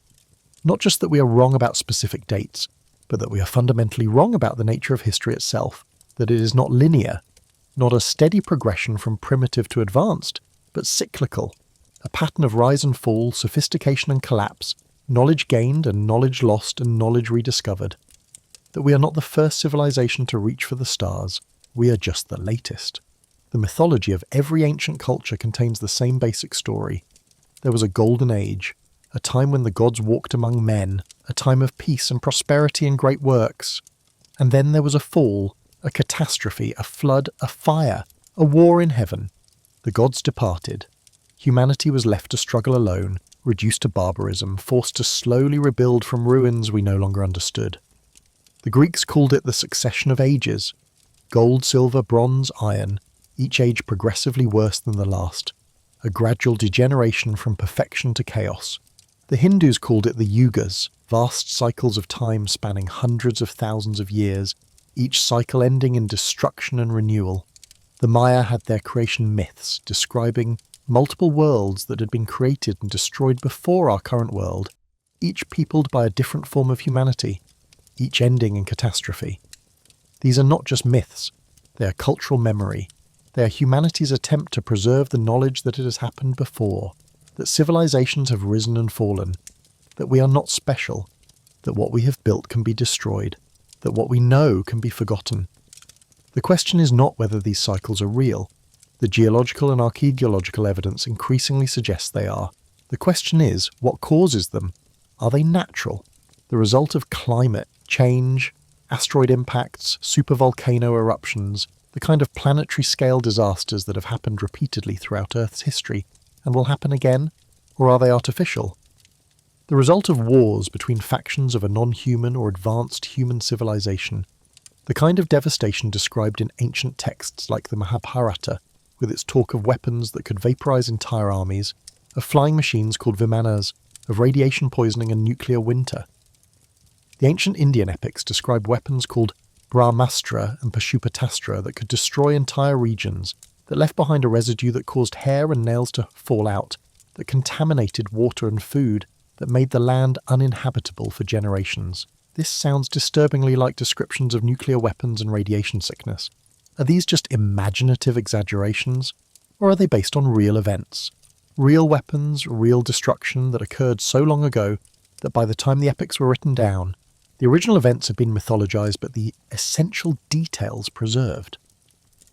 Not just that we are wrong about specific dates, but that we are fundamentally wrong about the nature of history itself, that it is not linear, not a steady progression from primitive to advanced, but cyclical, a pattern of rise and fall, sophistication and collapse, knowledge gained and knowledge lost and knowledge rediscovered. That we are not the first civilization to reach for the stars, we are just the latest. The mythology of every ancient culture contains the same basic story. There was a golden age, a time when the gods walked among men, a time of peace and prosperity and great works. And then there was a fall, a catastrophe, a flood, a fire, a war in heaven. The gods departed. Humanity was left to struggle alone, reduced to barbarism, forced to slowly rebuild from ruins we no longer understood. The Greeks called it the succession of ages. Gold, silver, bronze, iron, each age progressively worse than the last. A gradual degeneration from perfection to chaos. The Hindus called it the yugas, vast cycles of time spanning hundreds of thousands of years, each cycle ending in destruction and renewal. The Maya had their creation myths, describing multiple worlds that had been created and destroyed before our current world, each peopled by a different form of humanity, each ending in catastrophe. These are not just myths, they are cultural memory. They are humanity's attempt to preserve the knowledge that it has happened before, that civilizations have risen and fallen, that we are not special, that what we have built can be destroyed, that what we know can be forgotten. The question is not whether these cycles are real. The geological and archaeological evidence increasingly suggests they are. The question is, what causes them? Are they natural? The result of climate, change, Asteroid impacts, supervolcano eruptions, the kind of planetary-scale disasters that have happened repeatedly throughout Earth's history and will happen again, or are they artificial? The result of wars between factions of a non-human or advanced human civilization, the kind of devastation described in ancient texts like the Mahabharata, with its talk of weapons that could vaporize entire armies, of flying machines called vimanas, of radiation poisoning and nuclear winter. The ancient Indian epics describe weapons called Brahmastra and Pashupatastra that could destroy entire regions, that left behind a residue that caused hair and nails to fall out, that contaminated water and food, that made the land uninhabitable for generations. This sounds disturbingly like descriptions of nuclear weapons and radiation sickness. Are these just imaginative exaggerations, or are they based on real events? Real weapons, real destruction that occurred so long ago that by the time the epics were written down, the original events had been mythologized but the essential details preserved.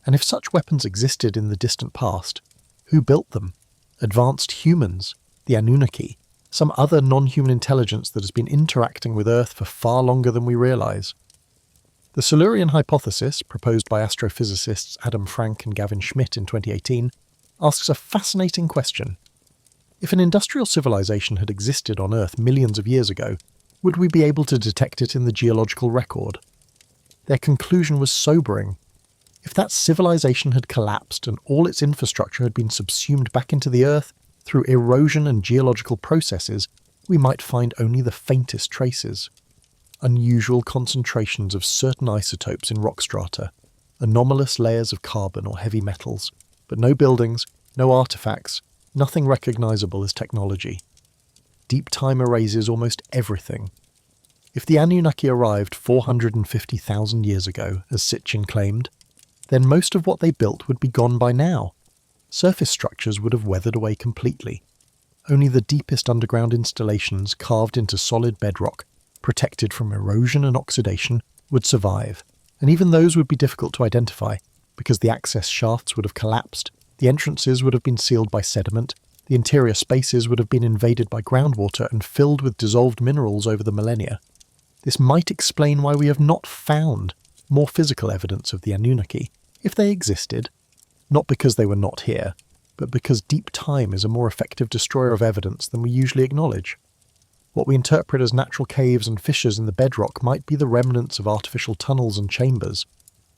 And if such weapons existed in the distant past, who built them? Advanced humans, the Anunnaki, some other non-human intelligence that has been interacting with Earth for far longer than we realize. The Silurian hypothesis, proposed by astrophysicists Adam Frank and Gavin Schmidt in 2018, asks a fascinating question. If an industrial civilization had existed on Earth millions of years ago, would we be able to detect it in the geological record? Their conclusion was sobering. If that civilization had collapsed and all its infrastructure had been subsumed back into the Earth through erosion and geological processes, we might find only the faintest traces. Unusual concentrations of certain isotopes in rock strata, anomalous layers of carbon or heavy metals, but no buildings, no artifacts, nothing recognizable as technology. Deep time erases almost everything. If the Anunnaki arrived 450,000 years ago, as Sitchin claimed, then most of what they built would be gone by now. Surface structures would have weathered away completely. Only the deepest underground installations carved into solid bedrock, protected from erosion and oxidation, would survive, and even those would be difficult to identify, because the access shafts would have collapsed, the entrances would have been sealed by sediment, the interior spaces would have been invaded by groundwater and filled with dissolved minerals over the millennia. This might explain why we have not found more physical evidence of the Anunnaki, if they existed, not because they were not here, but because deep time is a more effective destroyer of evidence than we usually acknowledge. What we interpret as natural caves and fissures in the bedrock might be the remnants of artificial tunnels and chambers,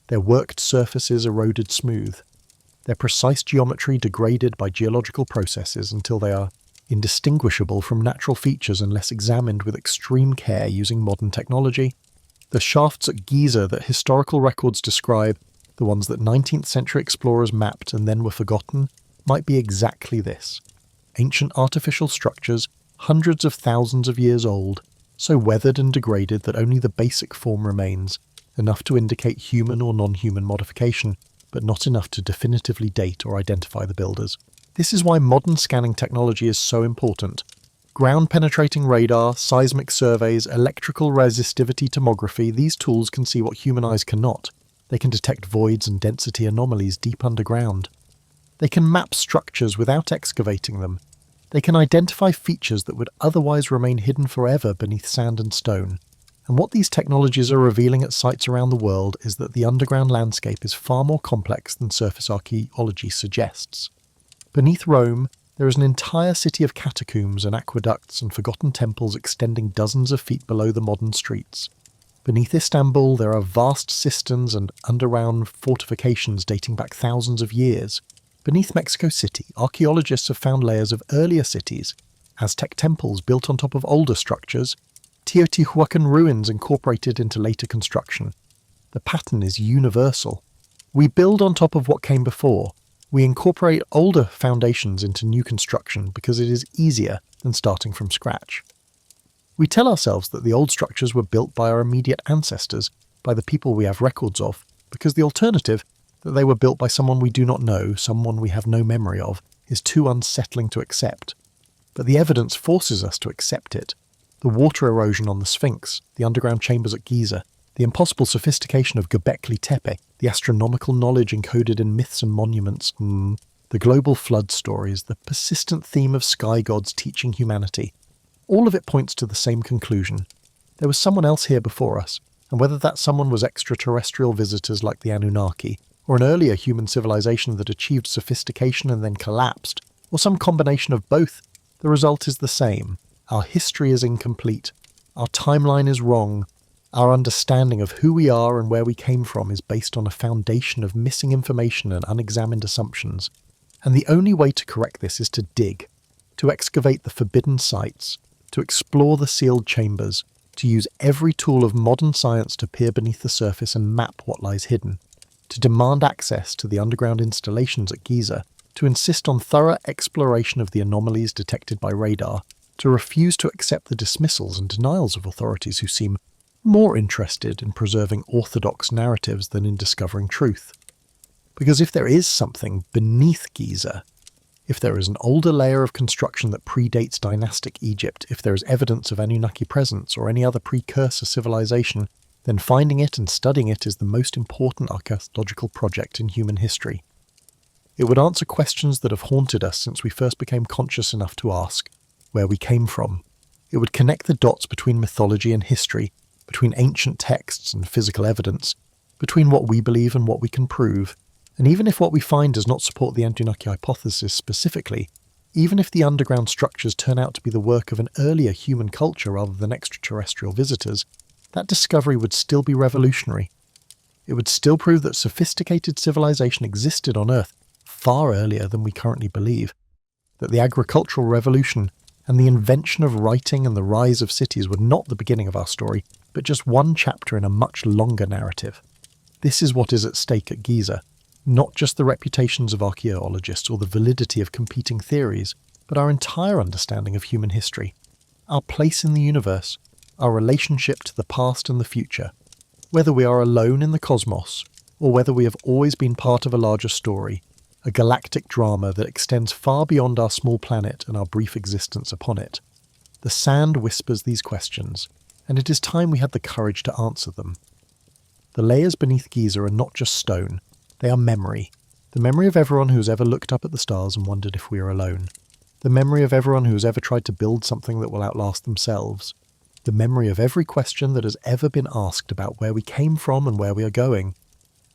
their worked surfaces eroded smooth, their precise geometry degraded by geological processes until they are indistinguishable from natural features unless examined with extreme care using modern technology. The shafts at Giza that historical records describe, the ones that 19th century explorers mapped and then were forgotten, might be exactly this. Ancient artificial structures, hundreds of thousands of years old, so weathered and degraded that only the basic form remains, enough to indicate human or non-human modification, but not enough to definitively date or identify the builders. This is why modern scanning technology is so important. Ground-penetrating radar, seismic surveys, electrical resistivity tomography, these tools can see what human eyes cannot. They can detect voids and density anomalies deep underground. They can map structures without excavating them. They can identify features that would otherwise remain hidden forever beneath sand and stone. And what these technologies are revealing at sites around the world is that the underground landscape is far more complex than surface archaeology suggests. Beneath Rome, there is an entire city of catacombs and aqueducts and forgotten temples extending dozens of feet below the modern streets. Beneath Istanbul, there are vast cisterns and underground fortifications dating back thousands of years. Beneath Mexico City, archaeologists have found layers of earlier cities, Aztec temples built on top of older structures, Teotihuacan ruins incorporated into later construction. The pattern is universal. We build on top of what came before. We incorporate older foundations into new construction because it is easier than starting from scratch. We tell ourselves that the old structures were built by our immediate ancestors, by the people we have records of, because the alternative, that they were built by someone we do not know, someone we have no memory of, is too unsettling to accept. But the evidence forces us to accept it. The water erosion on the Sphinx, the underground chambers at Giza, the impossible sophistication of Göbekli Tepe, the astronomical knowledge encoded in myths and monuments, the global flood stories, the persistent theme of sky gods teaching humanity. All of it points to the same conclusion. There was someone else here before us, and whether that someone was extraterrestrial visitors like the Anunnaki, or an earlier human civilization that achieved sophistication and then collapsed, or some combination of both, the result is the same. Our history is incomplete. Our timeline is wrong. Our understanding of who we are and where we came from is based on a foundation of missing information and unexamined assumptions. And the only way to correct this is to dig, to excavate the forbidden sites, to explore the sealed chambers, to use every tool of modern science to peer beneath the surface and map what lies hidden, to demand access to the underground installations at Giza, to insist on thorough exploration of the anomalies detected by radar, to refuse to accept the dismissals and denials of authorities who seem more interested in preserving orthodox narratives than in discovering truth. Because if there is something beneath Giza, if there is an older layer of construction that predates dynastic Egypt, if there is evidence of Anunnaki presence or any other precursor civilization, then finding it and studying it is the most important archaeological project in human history. It would answer questions that have haunted us since we first became conscious enough to ask where we came from. It would connect the dots between mythology and history, between ancient texts and physical evidence, between what we believe and what we can prove. And even if what we find does not support the Anunnaki hypothesis specifically, even if the underground structures turn out to be the work of an earlier human culture rather than extraterrestrial visitors, that discovery would still be revolutionary. It would still prove that sophisticated civilization existed on Earth far earlier than we currently believe, that the agricultural revolution and the invention of writing and the rise of cities were not the beginning of our story, but just one chapter in a much longer narrative. This is what is at stake at Giza, not just the reputations of archaeologists or the validity of competing theories, but our entire understanding of human history, our place in the universe, our relationship to the past and the future, whether we are alone in the cosmos, or whether we have always been part of a larger story, a galactic drama that extends far beyond our small planet and our brief existence upon it. The sand whispers these questions, and it is time we had the courage to answer them. The layers beneath Giza are not just stone, they are memory. The memory of everyone who has ever looked up at the stars and wondered if we are alone. The memory of everyone who has ever tried to build something that will outlast themselves. The memory of every question that has ever been asked about where we came from and where we are going.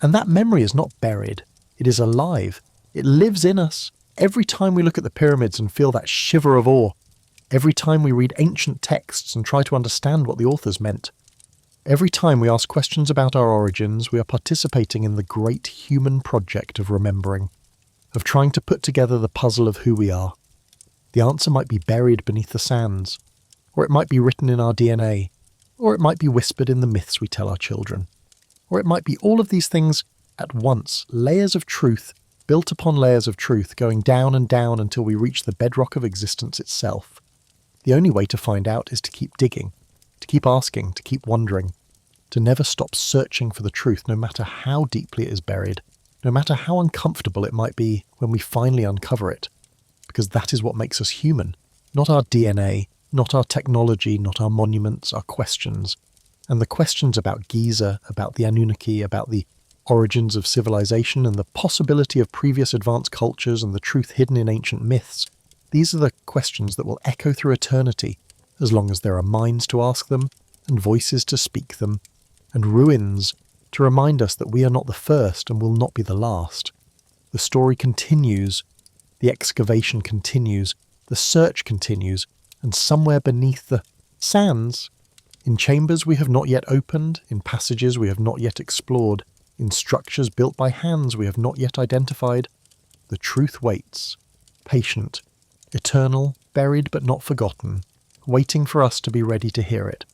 And that memory is not buried, it is alive. It lives in us. Every time we look at the pyramids and feel that shiver of awe, every time we read ancient texts and try to understand what the authors meant, every time we ask questions about our origins, we are participating in the great human project of remembering, of trying to put together the puzzle of who we are. The answer might be buried beneath the sands, or it might be written in our DNA, or it might be whispered in the myths we tell our children, or it might be all of these things at once, layers of truth, built upon layers of truth, going down and down until we reach the bedrock of existence itself. The only way to find out is to keep digging, to keep asking, to keep wondering, to never stop searching for the truth, no matter how deeply it is buried, no matter how uncomfortable it might be when we finally uncover it, because that is what makes us human, not our DNA, not our technology, not our monuments, our questions. And the questions about Giza, about the Anunnaki, about the origins of civilization and the possibility of previous advanced cultures and the truth hidden in ancient myths, these are the questions that will echo through eternity, as long as there are minds to ask them, and voices to speak them, and ruins to remind us that we are not the first and will not be the last. The story continues, the excavation continues, the search continues, and somewhere beneath the sands, in chambers we have not yet opened, in passages we have not yet explored, in structures built by hands we have not yet identified, the truth waits, patient, eternal, buried but not forgotten, waiting for us to be ready to hear it.